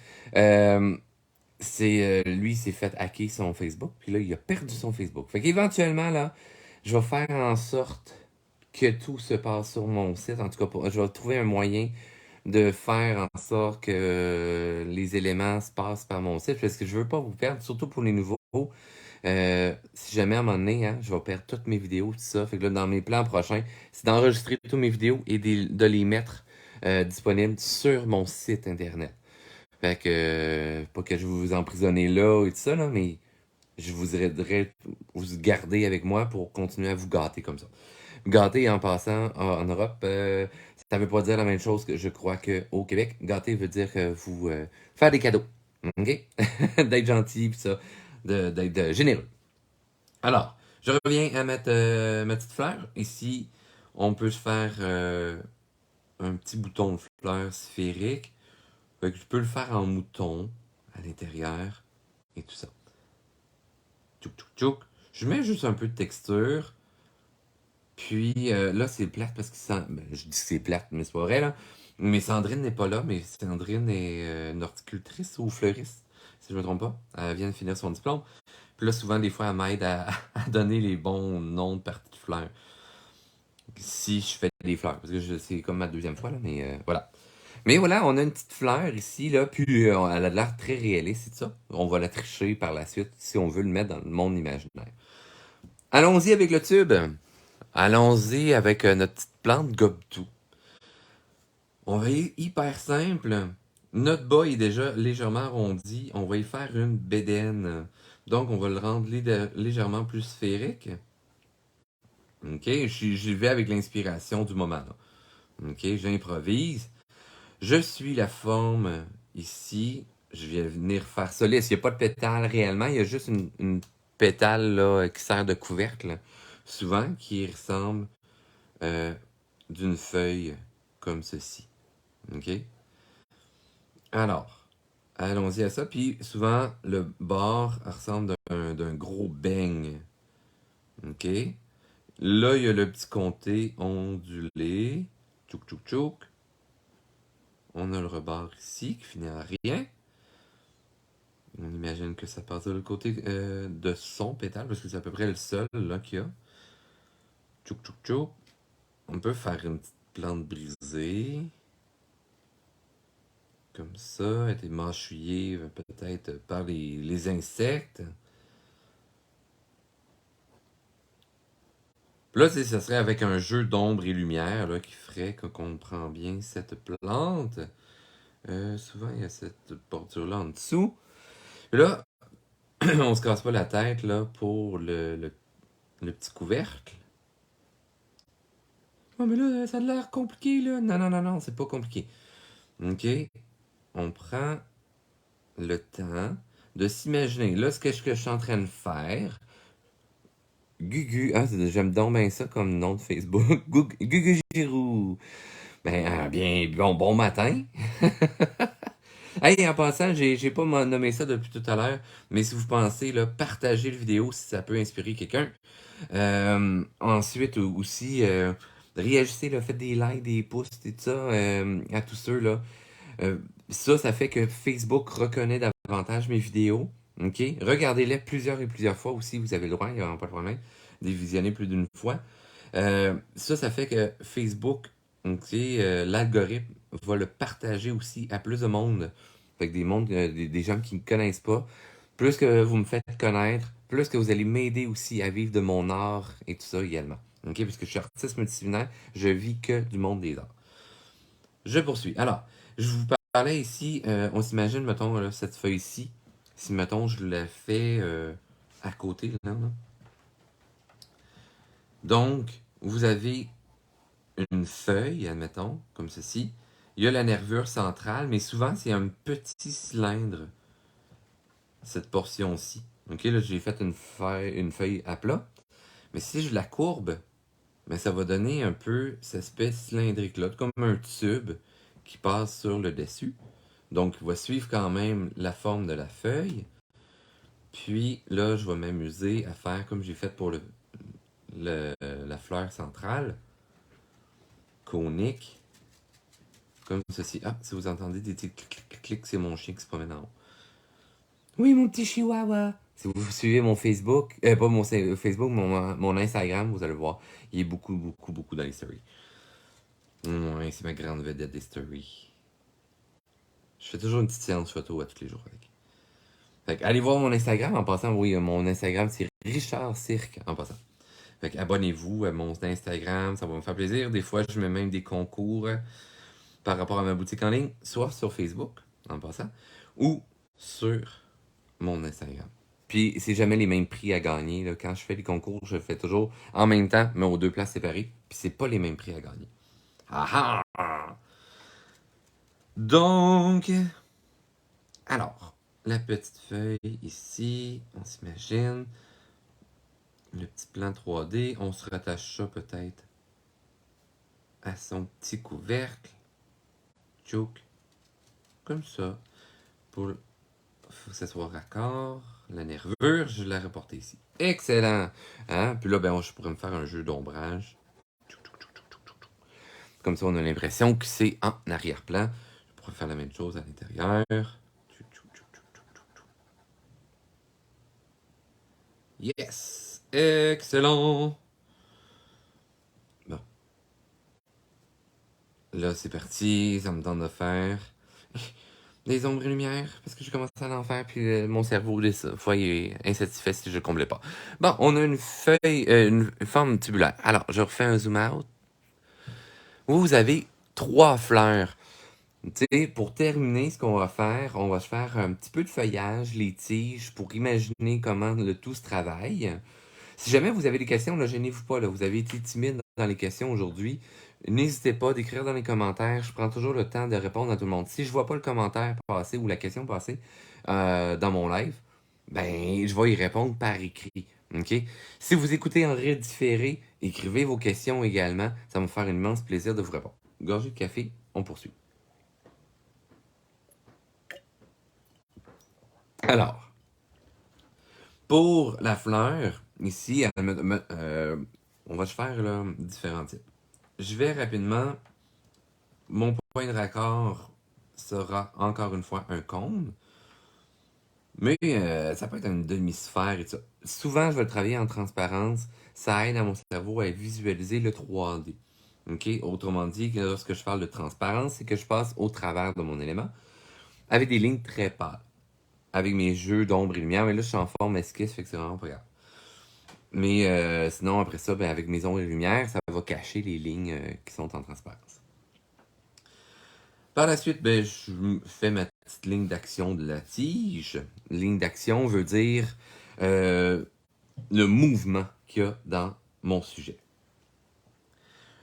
Lui, s'est fait hacker son Facebook, puis là, il a perdu son Facebook. Fait qu'éventuellement, là, je vais faire en sorte que tout se passe sur mon site. En tout cas, je vais trouver un moyen de faire en sorte que les éléments se passent par mon site, parce que je veux pas vous perdre, surtout pour les nouveaux. Si jamais à un moment donné, hein, je vais perdre toutes mes vidéos, tout ça. Fait que là, dans mes plans prochains, c'est d'enregistrer toutes mes vidéos et de les mettre disponibles sur mon site internet. Fait que, pas que je vous emprisonner là et tout ça, là, mais je vous aiderai vous garder avec moi pour continuer à vous gâter comme ça. Gâter en passant en Europe, ça veut pas dire la même chose que je crois qu'au Québec. Gâter veut dire que vous faire des cadeaux. OK? D'être gentil, pis ça, d'être généreux. Alors, je reviens à ma petite fleur. Ici, on peut se faire un petit bouton de fleur sphérique. Fait que je peux le faire en mouton à l'intérieur et tout ça. Tchouk, tchouk, tchouk. Je mets juste un peu de texture. Puis là, c'est plate parce que je dis que c'est plate, mais c'est pas vrai, là. Mais Sandrine n'est pas là, mais Sandrine est une horticultrice ou fleuriste, si je me trompe pas. Elle vient de finir son diplôme. Puis là, souvent, des fois, elle m'aide à donner les bons noms de parties de fleurs. Si je fais des fleurs. Parce que c'est comme ma deuxième fois, là, mais voilà. Mais voilà, on a une petite fleur ici, là, puis elle a l'air très réaliste, c'est ça. On va la tricher par la suite si on veut le mettre dans le monde imaginaire. Allons-y avec le tube. Allons-y avec notre petite plante gobe-tout. On va y hyper simple. Notre bas est déjà légèrement arrondi. On va y faire une bédaine. Donc, on va le rendre légèrement plus sphérique. OK? J'y vais avec l'inspiration du moment. Là. OK? J'improvise. Je suis la forme ici. Je vais venir faire ça. Là, il n'y a pas de pétale réellement. Il y a juste une pétale là, qui sert de couvercle. Souvent, qui ressemble euh, d'une feuille comme ceci. OK? Alors, allons-y à ça. Puis souvent, le bord ressemble d'un gros beigne. OK? Là, il y a le petit comté ondulé. Tchouk, tchouk, tchouk. On a le rebord ici qui finit en rien. On imagine que ça passe de l'autre côté de son pétale, parce que c'est à peu près le seul là qu'il y a. Tchouk, tchouk, tchouk. On peut faire une petite plante brisée. Comme ça, a été mâchouillée peut-être par les insectes. Là, ça serait avec un jeu d'ombre et lumière là, qui ferait qu'on comprend bien cette plante. Souvent, il y a cette bordure-là en dessous. Là, on se casse pas la tête là, pour le petit couvercle. Oh, mais là, ça a l'air compliqué, là. Non, non, non, non, c'est pas compliqué. OK? On prend le temps de s'imaginer. Là, ce que je suis en train de faire, Gugu, ah, j'aime donc bien ça comme nom de Facebook. Gugu Giroux. Ben, bon matin. Hey, en passant, j'ai pas nommé ça depuis tout à l'heure, mais si vous pensez, là, partagez la vidéo si ça peut inspirer quelqu'un. Ensuite, aussi, réagissez, là, faites des likes, des pouces, et tout ça, à tous ceux, là. Euh, ça fait que Facebook reconnaît davantage mes vidéos. OK? Regardez-les plusieurs et plusieurs fois aussi, vous avez le droit, il n'y a pas de problème, de les visionner plus d'une fois. Ça fait que Facebook, ok, l'algorithme va le partager aussi à plus de monde. Fait que des gens qui ne me connaissent pas. Plus que vous me faites connaître, plus que vous allez m'aider aussi à vivre de mon art et tout ça également. OK? Puisque je suis artiste multidisciplinaire, je vis que du monde des arts. Je poursuis. Alors, je vous parlais ici, on s'imagine, mettons, là, cette feuille-ci. Si, mettons, je la fais à côté, là. Donc, vous avez une feuille, admettons, comme ceci. Il y a la nervure centrale, mais souvent, c'est un petit cylindre, cette portion-ci. OK, là, j'ai fait une feuille à plat. Mais si je la courbe, mais ça va donner un peu cet aspect cylindrique-là, comme un tube qui passe sur le dessus. Donc, il va suivre quand même la forme de la feuille. Puis là, je vais m'amuser à faire comme j'ai fait pour la fleur centrale, conique, comme ceci. Ah, si vous entendez des petits clics, c'est mon chien qui se promène en haut. Oui, mon petit chihuahua. Si vous suivez mon Facebook, pas mon Facebook, mon Instagram, vous allez le voir. Il est beaucoup, beaucoup, beaucoup dans les stories. Ouais, c'est ma grande vedette des stories. Je fais toujours une petite séance photo à tous les jours avec. Fait que, allez voir mon Instagram en passant. Oui, mon Instagram, c'est Richard Cirque en passant. Fait que, abonnez-vous à mon Instagram, ça va me faire plaisir. Des fois, je mets même des concours par rapport à ma boutique en ligne, soit sur Facebook, en passant, ou sur mon Instagram. Puis, c'est jamais les mêmes prix à gagner. Là. Quand je fais les concours, je le fais toujours en même temps, mais aux deux places séparées. Puis, c'est pas les mêmes prix à gagner. Ah ah! Donc, alors, la petite feuille ici, on s'imagine. Le petit plan 3D, on se rattache ça peut-être à son petit couvercle. Tchouk. Comme ça. Pour faut que ça soit raccord. la nervure, je l'ai reporté ici. Excellent! Hein? Puis là, ben, je pourrais me faire un jeu d'ombrage. Comme ça, on a l'impression que c'est en arrière-plan. Je pourrais faire la même chose à l'intérieur. Yes! Excellent! Bon. Là, c'est parti. Ça me tente de faire des ombres et lumières parce que je commence à en faire. Puis mon cerveau, des fois, il est insatisfait si je ne comblais pas. Bon, on a une feuille, une forme tubulaire. Alors, je refais un zoom out. Vous avez 3 fleurs. Tu sais, pour terminer, ce qu'on va faire, on va se faire un petit peu de feuillage, les tiges, pour imaginer comment le tout se travaille. Si jamais vous avez des questions, ne gênez-vous pas, là, vous avez été timide dans les questions aujourd'hui. N'hésitez pas d'écrire dans les commentaires. Je prends toujours le temps de répondre à tout le monde. Si je vois pas le commentaire passer ou la question passer dans mon live, ben je vais y répondre par écrit. OK? Si vous écoutez en redifféré, écrivez vos questions également. Ça va me faire un immense plaisir de vous répondre. Gorgée de café, on poursuit. Alors, pour la fleur, ici, on va se faire là, différents types. Je vais rapidement. Mon point de raccord sera encore une fois un cône. Mais ça peut être une demi-sphère et tout ça. Souvent, je vais le travailler en transparence. Ça aide à mon cerveau à visualiser le 3D. OK? Autrement dit, lorsque je parle de transparence, c'est que je passe au travers de mon élément avec des lignes très pâles. Avec mes jeux d'ombre et lumière. Mais là, je suis en forme esquisse, fait que c'est vraiment pas grave. Mais sinon, après ça, ben, avec mes ombres et lumière, ça va cacher les lignes qui sont en transparence. Par la suite, ben, je fais ma petite ligne d'action de la tige. Ligne d'action veut dire le mouvement qu'il y a dans mon sujet.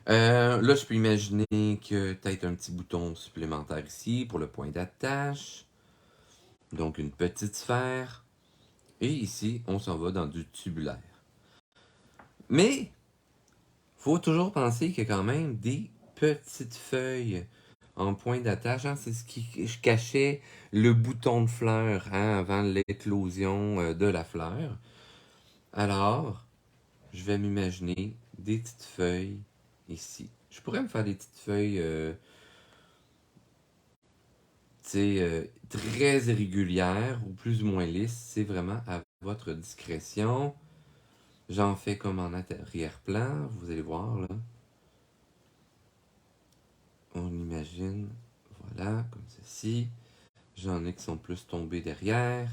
Là, je peux imaginer que peut-être un petit bouton supplémentaire ici pour le point d'attache. Donc, une petite sphère. Et ici, on s'en va dans du tubulaire. Mais, faut toujours penser qu'il y a quand même des petites feuilles en point d'attache. Hein, c'est ce qui cachait le bouton de fleur hein, avant l'éclosion de la fleur. Alors, je vais m'imaginer des petites feuilles ici. Je pourrais me faire des petites feuilles très irrégulières ou plus ou moins lisses. C'est vraiment à votre discrétion. J'en fais comme en arrière-plan. Vous allez voir là. On imagine, voilà, comme ceci. J'en ai qui sont plus tombés derrière.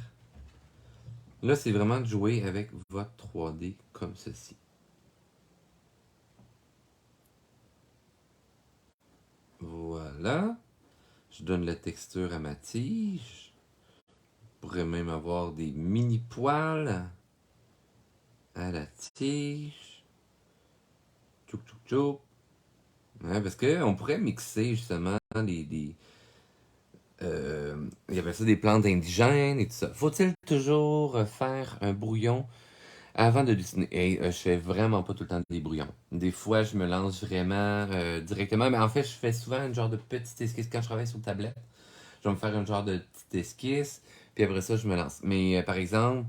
Là, c'est vraiment de jouer avec votre 3D comme ceci. Voilà. Je donne la texture à ma tige. Je pourrais même avoir des mini poils à la tige. Tchouk tchouk tchouk. Ouais, parce qu'on pourrait mixer justement il y avait ça des plantes indigènes et tout ça. Faut-il toujours faire un brouillon avant de dessiner? Et je fais vraiment pas tout le temps des brouillons. Des fois, je me lance vraiment directement, mais en fait, je fais souvent un genre de petite esquisse quand je travaille sur tablette. Je vais me faire un genre de petite esquisse, puis après ça, je me lance. Mais par exemple,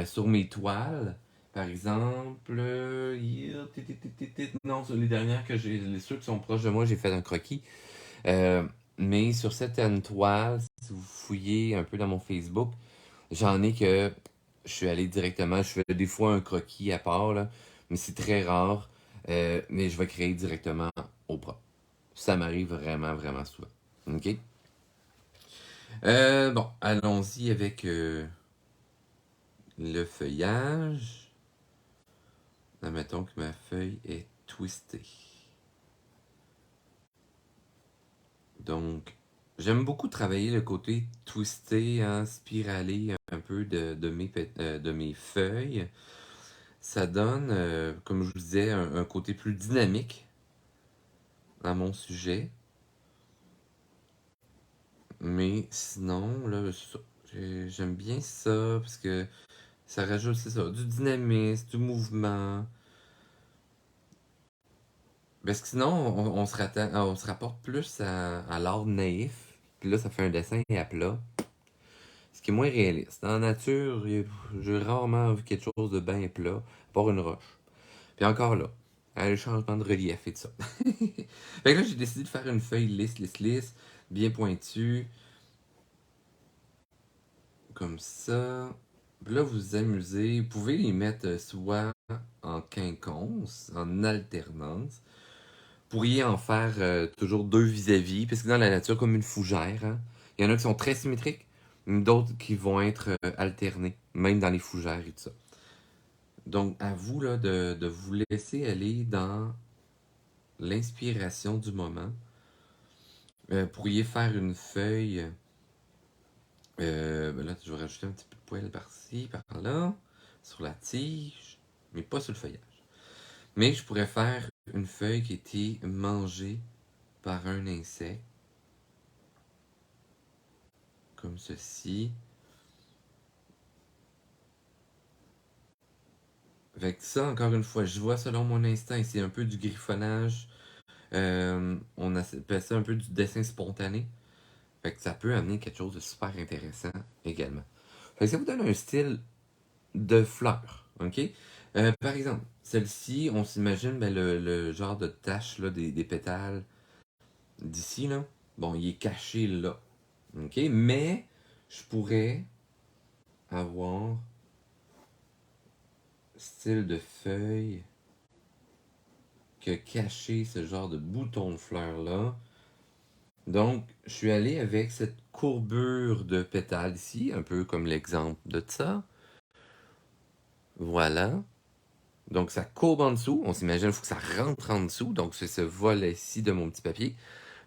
sur mes toiles, par exemple, non, sur les dernières que j'ai, les ceux qui sont proches de moi, j'ai fait un croquis. Euh, mais sur certaines toiles, si vous fouillez un peu dans mon Facebook, j'en ai que je suis allé directement, je fais des fois un croquis à part, là, mais c'est très rare. Mais je vais créer directement au propre. Ça m'arrive vraiment, vraiment souvent. OK? Bon, allons-y avec le feuillage. Admettons que ma feuille est twistée. Donc, j'aime beaucoup travailler le côté twisté, hein, spiralé un peu de mes feuilles. Ça donne, comme je vous disais, un côté plus dynamique à mon sujet. Mais sinon, là, j'aime bien ça parce que ça rajoute, c'est ça, du dynamisme, du mouvement. Parce que sinon, on se rapporte plus à l'art naïf. Puis là, ça fait un dessin à plat. Ce Ce qui est moins réaliste. Dans la nature, j'ai rarement vu quelque chose de bien plat, à part une roche. Puis encore là, le changement de relief et tout ça. Fait que là, j'ai décidé de faire une feuille lisse, bien pointue. Comme ça. Puis là, vous vous amusez. Vous pouvez les mettre soit en quinconce, en alternance. Vous pourriez en faire toujours deux vis-à-vis, parce que dans la nature, comme une fougère, hein, il y en a qui sont très symétriques, d'autres qui vont être alternés, même dans les fougères et tout ça. Donc, à vous là, de vous laisser aller dans l'inspiration du moment. Vous pourriez faire une feuille. Ben là, je vais rajouter un petit peu de poil par-ci, par-là, sur la tige, mais pas sur le feuillage. Mais je pourrais faire une feuille qui était mangée par un insecte, comme ceci. Fait que ça, encore une fois, je vois selon mon instinct, c'est un peu du griffonnage. On appelle ça un peu du dessin spontané. Fait que ça peut amener quelque chose de super intéressant également. Fait que ça vous donne un style de fleurs, ok? Par exemple, celle-ci, on s'imagine ben, le genre de tache là, des pétales d'ici, là. Bon, il est caché là, ok? Mais je pourrais avoir style de feuille que cacher ce genre de bouton de fleurs là. Donc, je suis allé avec cette courbure de pétales ici, un peu comme l'exemple de ça. Voilà. Donc, ça courbe en dessous. On s'imagine qu'il faut que ça rentre en dessous. Donc, c'est ce volet-ci de mon petit papier.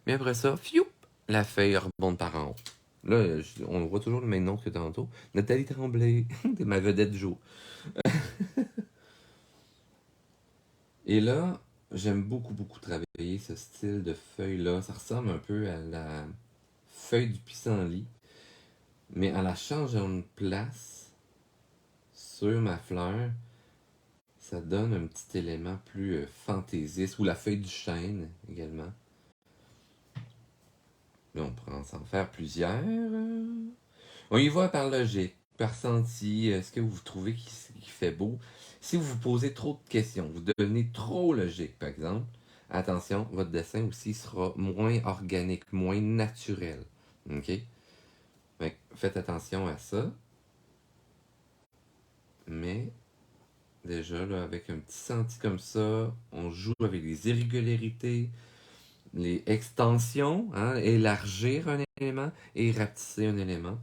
Mais après ça, fioup, la feuille rebonde par en haut. Là, on voit toujours le même nom que tantôt. Nathalie Tremblay, c'est ma vedette du jour. Et là, j'aime beaucoup travailler ce style de feuille-là. Ça ressemble un peu à la feuille du pissenlit. Mais en la changeant de place sur ma fleur, ça donne un petit élément plus fantaisiste. Ou la feuille du chêne également. Là, on pourrait s'en faire plusieurs. On y va par logique, par senti. Est-ce que vous trouvez qu'il fait beau? Si vous vous posez trop de questions, vous devenez trop logique, par exemple, attention, votre dessin aussi sera moins organique, moins naturel. OK? Faites attention à ça. Mais déjà, là, avec un petit senti comme ça, on joue avec les irrégularités, les extensions, hein, élargir un élément et rapetisser un élément.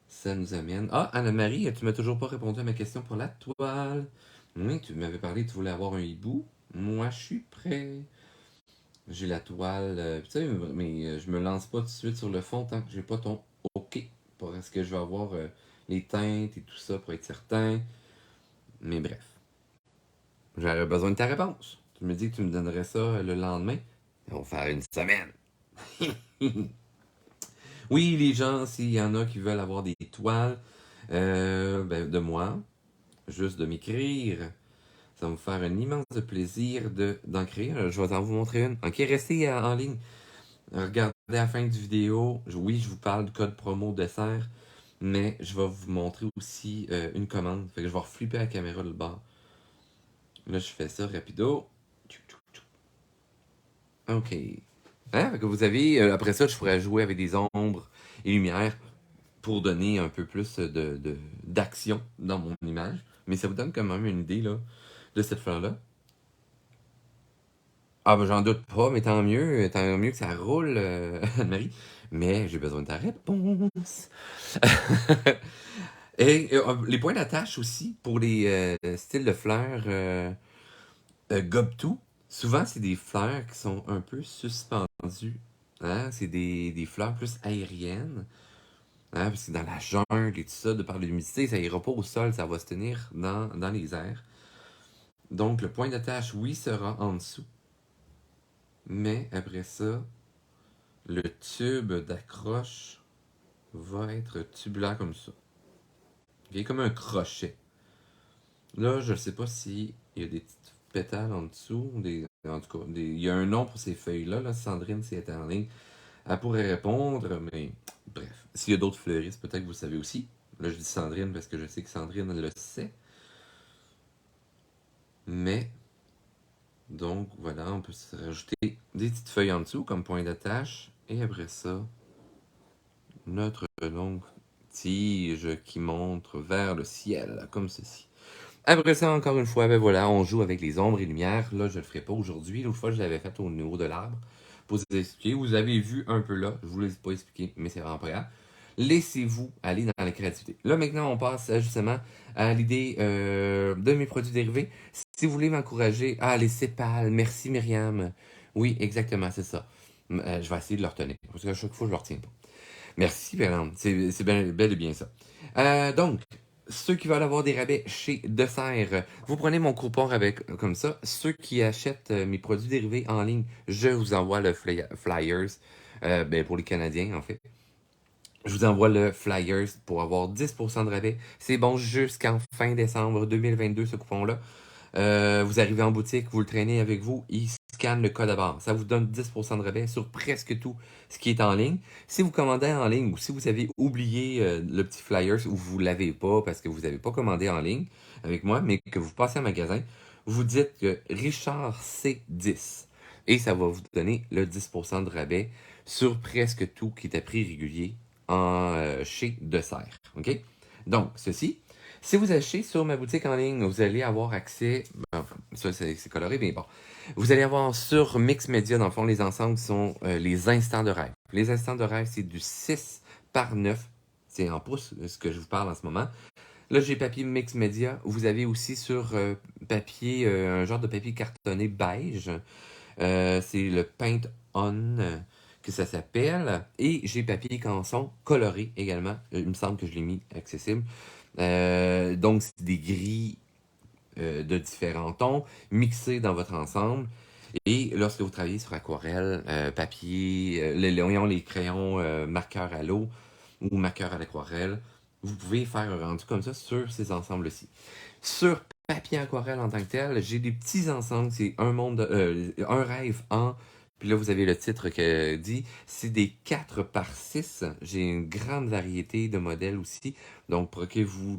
Ça nous amène. Ah, Anne-Marie, tu m'as toujours pas répondu à ma question pour la toile. Oui, tu m'avais parlé, tu voulais avoir un hibou. Moi, je suis prêt. J'ai la toile. Tu sais, mais je me lance pas tout de suite sur le fond tant que j'ai pas ton OK. Pour est-ce que je vais avoir les teintes et tout ça pour être certain. Mais bref, j'aurais besoin de ta réponse. Tu me dis que tu me donnerais ça le lendemain. On va faire une semaine. Oui, les gens, s'il y en a qui veulent avoir des toiles ben, de moi, juste de m'écrire. Ça va me faire un immense plaisir d'en créer. Je vais en vous montrer une. Ok, restez en ligne. Regardez à la fin du vidéo. Oui, je vous parle du code promo dessert, mais je vais vous montrer aussi une commande. Fait que je vais reflipper la caméra de le bas. Là, je fais ça rapido. Ok. Hein? Fait que vous avez, après ça, je pourrais jouer avec des ombres et lumières pour donner un peu plus d'action dans mon image. Mais ça vous donne quand même une idée là, de cette fleur-là. Ah ben j'en doute pas, mais tant mieux que ça roule, Anne-Marie. Mais j'ai besoin de ta réponse. Et les points d'attache aussi pour les styles de fleurs gobe-tout. Souvent, c'est des fleurs qui sont un peu suspendues. Hein? C'est des fleurs plus aériennes. Hein? Parce que dans la jungle et tout ça, de par l'humidité, ça ira pas au sol, ça va se tenir dans les airs. Donc, le point d'attache, oui, sera en dessous. Mais après ça, le tube d'accroche va être tubulaire comme ça. Il est comme un crochet. Là, je ne sais pas s'il y a des petites pétales en dessous. En tout cas, il y a un nom pour ces feuilles-là. Là, Sandrine, si elle est en ligne, Elle pourrait répondre, mais bref. S'il y a d'autres fleuristes, peut-être que vous le savez aussi. Là, je dis Sandrine parce que je sais que Sandrine le sait. Mais, donc, voilà, on peut se rajouter des petites feuilles en dessous comme point d'attache. Et après ça, notre longue tige qui montre vers le ciel, comme ceci. Après ça, encore une fois, ben voilà, on joue avec les ombres et lumières. Là, je le ferai pas aujourd'hui. L'autre fois, je l'avais fait au niveau de l'arbre. Pour vous expliquer, vous avez vu un peu là. Je vous l'ai pas expliqué, mais c'est vraiment pas grave. Laissez-vous aller dans la créativité. Là, maintenant, on passe justement à l'idée de mes produits dérivés. Si vous voulez m'encourager, les sépales. Merci, Myriam. Oui, exactement, c'est ça. Je vais essayer de le retenir. Parce qu'à chaque fois, je ne le retiens pas. Merci, Berlande. C'est bel et bien ça. Donc, ceux qui veulent avoir des rabais chez Dessert, vous prenez mon coupon rabais comme ça. Ceux qui achètent mes produits dérivés en ligne, je vous envoie le flyers. Pour les Canadiens, en fait. Je vous envoie le flyers pour avoir 10% de rabais. C'est bon jusqu'en fin décembre 2022, ce coupon-là. Vous arrivez en boutique, vous le traînez avec vous, il scanne le code à barre. Ça vous donne 10% de rabais sur presque tout ce qui est en ligne. Si vous commandez en ligne ou si vous avez oublié le petit flyers ou vous ne l'avez pas parce que vous n'avez pas commandé en ligne avec moi, mais que vous passez en magasin, vous dites que Richard C10 et ça va vous donner le 10% de rabais sur presque tout qui est à prix régulier chez Dessert. OK? Donc, ceci. Si vous achetez sur ma boutique en ligne, vous allez avoir accès, ça c'est coloré, mais bon, vous allez avoir sur Mix Media, dans le fond, les ensembles sont les instants de rêve. Les instants de rêve, c'est du 6 par 9, c'est en pouces ce que je vous parle en ce moment. Là, j'ai papier Mix Media, vous avez aussi sur papier, un genre de papier cartonné beige, c'est le Paint On que ça s'appelle, et j'ai papier canson coloré également, il me semble que je l'ai mis accessible. Donc, c'est des gris de différents tons mixés dans votre ensemble. Et lorsque vous travaillez sur aquarelle, papier, les crayons marqueurs à l'eau ou marqueurs à l'aquarelle, vous pouvez faire un rendu comme ça sur ces ensembles-ci. Sur papier aquarelle en tant que tel, j'ai des petits ensembles, c'est un rêve en. Puis là, vous avez le titre que dit, c'est des 4 par 6. J'ai une grande variété de modèles aussi. Donc, pour que vous...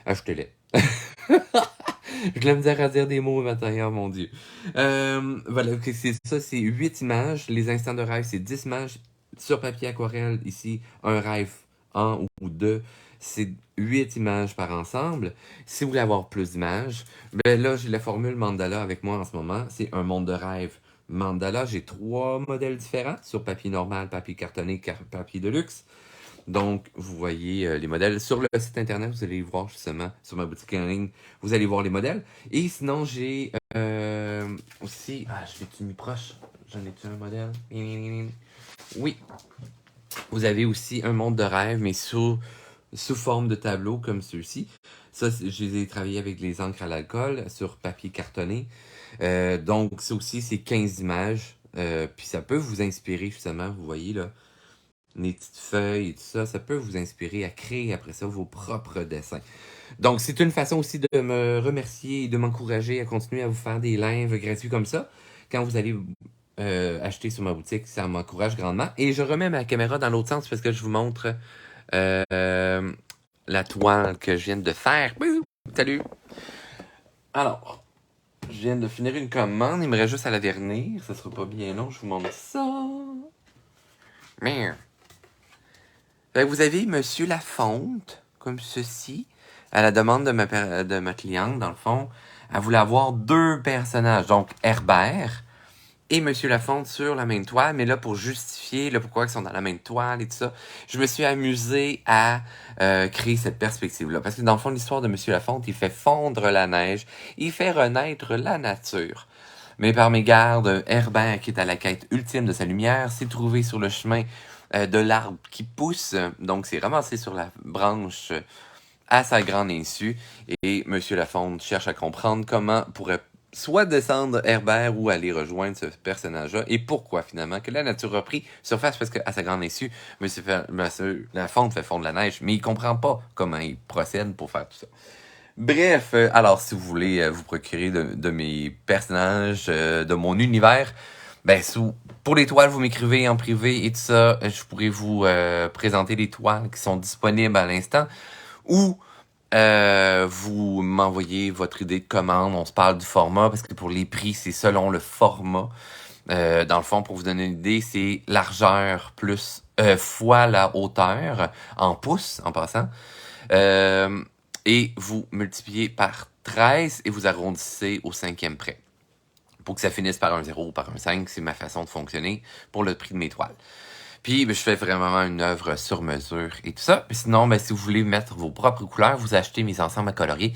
achetez-les. Je la misère à dire des mots maintenant, mon Dieu. Voilà, c'est ça, c'est 8 images. Les instants de rêve, c'est 10 images. Sur papier aquarelle, ici, un rêve en ou deux, c'est 8 images par ensemble. Si vous voulez avoir plus d'images, ben là, j'ai la formule Mandala avec moi en ce moment. C'est un monde de rêve Mandala. J'ai 3 modèles différents sur papier normal, papier cartonné, papier de luxe. Donc, vous voyez les modèles. Sur le site internet, vous allez voir justement, sur ma boutique en ligne, vous allez voir les modèles. Et sinon, j'ai aussi... je l'ai-tu mis proche? J'en ai-tu un modèle? Oui. Vous avez aussi un monde de rêve, mais sous forme de tableau, comme ceux-ci. Ça, je les ai travaillés avec les encres à l'alcool, sur papier cartonné. Donc, ça aussi, c'est 15 images. Puis ça peut vous inspirer, justement, vous voyez, là, les petites feuilles et tout ça, ça peut vous inspirer à créer après ça vos propres dessins. Donc, c'est une façon aussi de me remercier et de m'encourager à continuer à vous faire des lives gratuits comme ça. Quand vous allez acheter sur ma boutique, ça m'encourage grandement. Et je remets ma caméra dans l'autre sens parce que je vous montre la toile que je viens de faire. Bouh! Salut! Alors, je viens de finir une commande. Il me reste juste à la vernir. Ça sera pas bien long. Je vous montre ça. Merde. Vous avez Monsieur Lafonte, comme ceci, à la demande de ma cliente, dans le fond. Elle voulait avoir 2 personnages, donc Herbert et Monsieur Lafonte sur la même toile, mais là, pour justifier pourquoi ils sont dans la même toile et tout ça, je me suis amusé à créer cette perspective-là. Parce que dans le fond, l'histoire de Monsieur Lafonte, il fait fondre la neige, il fait renaître la nature. Mais par mégarde, Herbert, qui est à la quête ultime de sa lumière, s'est trouvé sur le chemin de l'arbre qui pousse, donc c'est ramassé sur la branche à sa grande insu, et Monsieur Lafonte cherche à comprendre comment pourrait soit descendre Herbert ou aller rejoindre ce personnage-là, et pourquoi finalement que la nature a pris surface, parce qu'à sa grande insu, Monsieur Lafonte fait fondre la neige, mais il comprend pas comment il procède pour faire tout ça. Bref, alors si vous voulez vous procurer de mes personnages, de mon univers, Ben, pour les toiles, vous m'écrivez en privé et tout ça. Je pourrais vous présenter les toiles qui sont disponibles à l'instant. Ou vous m'envoyez votre idée de commande. On se parle du format parce que pour les prix, c'est selon le format. Dans le fond, pour vous donner une idée, c'est largeur plus fois la hauteur en pouces, en passant. Et vous multipliez par 13 et vous arrondissez au 5e près. Pour que ça finisse par un 0 ou par un 5, c'est ma façon de fonctionner pour le prix de mes toiles. Puis, je fais vraiment une œuvre sur mesure et tout ça. Puis sinon, si vous voulez mettre vos propres couleurs, vous achetez mes ensembles à colorier.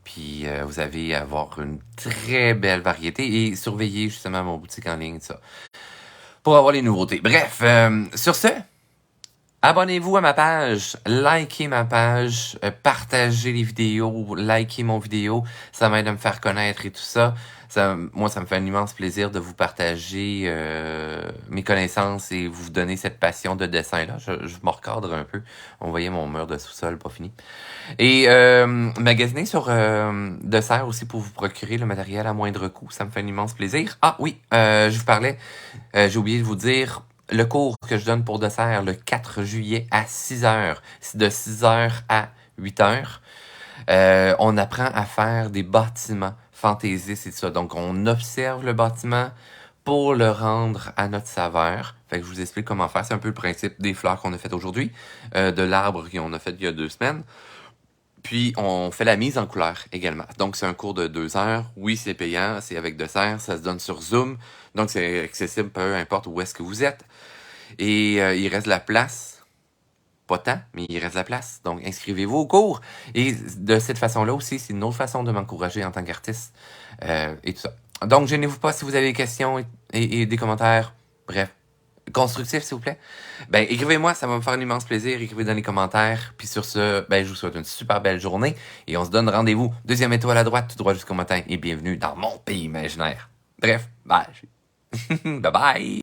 Puis, vous allez avoir une très belle variété. Et surveillez justement mon boutique en ligne, tout ça, pour avoir les nouveautés. Bref, sur ce, abonnez-vous à ma page, likez ma page, partagez les vidéos, likez mon vidéo. Ça m'aide à me faire connaître et tout ça. Moi, ça me fait un immense plaisir de vous partager mes connaissances et vous donner cette passion de dessin-là. Je me recadre un peu. On voyait mon mur de sous-sol, pas fini. Et magasiner sur Dessert aussi pour vous procurer le matériel à moindre coût. Ça me fait un immense plaisir. Ah oui, je vous parlais, j'ai oublié de vous dire, le cours que je donne pour Dessert le 4 juillet à 6h. C'est de 6h à 8h. On apprend à faire des bâtiments fantaisistes et tout ça. Donc, on observe le bâtiment pour le rendre à notre saveur. Fait que je vous explique comment faire. C'est un peu le principe des fleurs qu'on a fait aujourd'hui, de l'arbre qu'on a fait il y a 2 semaines. Puis, on fait la mise en couleur également. Donc, c'est un cours de 2 heures. Oui, c'est payant, c'est avec Dessert, ça se donne sur Zoom. Donc, c'est accessible peu importe où est-ce que vous êtes. Et il reste de la place. Pas tant, mais il reste de la place. Donc, inscrivez-vous au cours. Et de cette façon-là aussi, c'est une autre façon de m'encourager en tant qu'artiste et tout ça. Donc, gênez-vous pas si vous avez des questions et des commentaires. Bref, constructifs, s'il vous plaît. Ben, écrivez-moi, ça va me faire un immense plaisir. Écrivez dans les commentaires. Puis sur ce, je vous souhaite une super belle journée. Et on se donne rendez-vous. 2e étoile à droite, tout droit jusqu'au matin. Et bienvenue dans mon pays imaginaire. Bref, bye. Bye bye.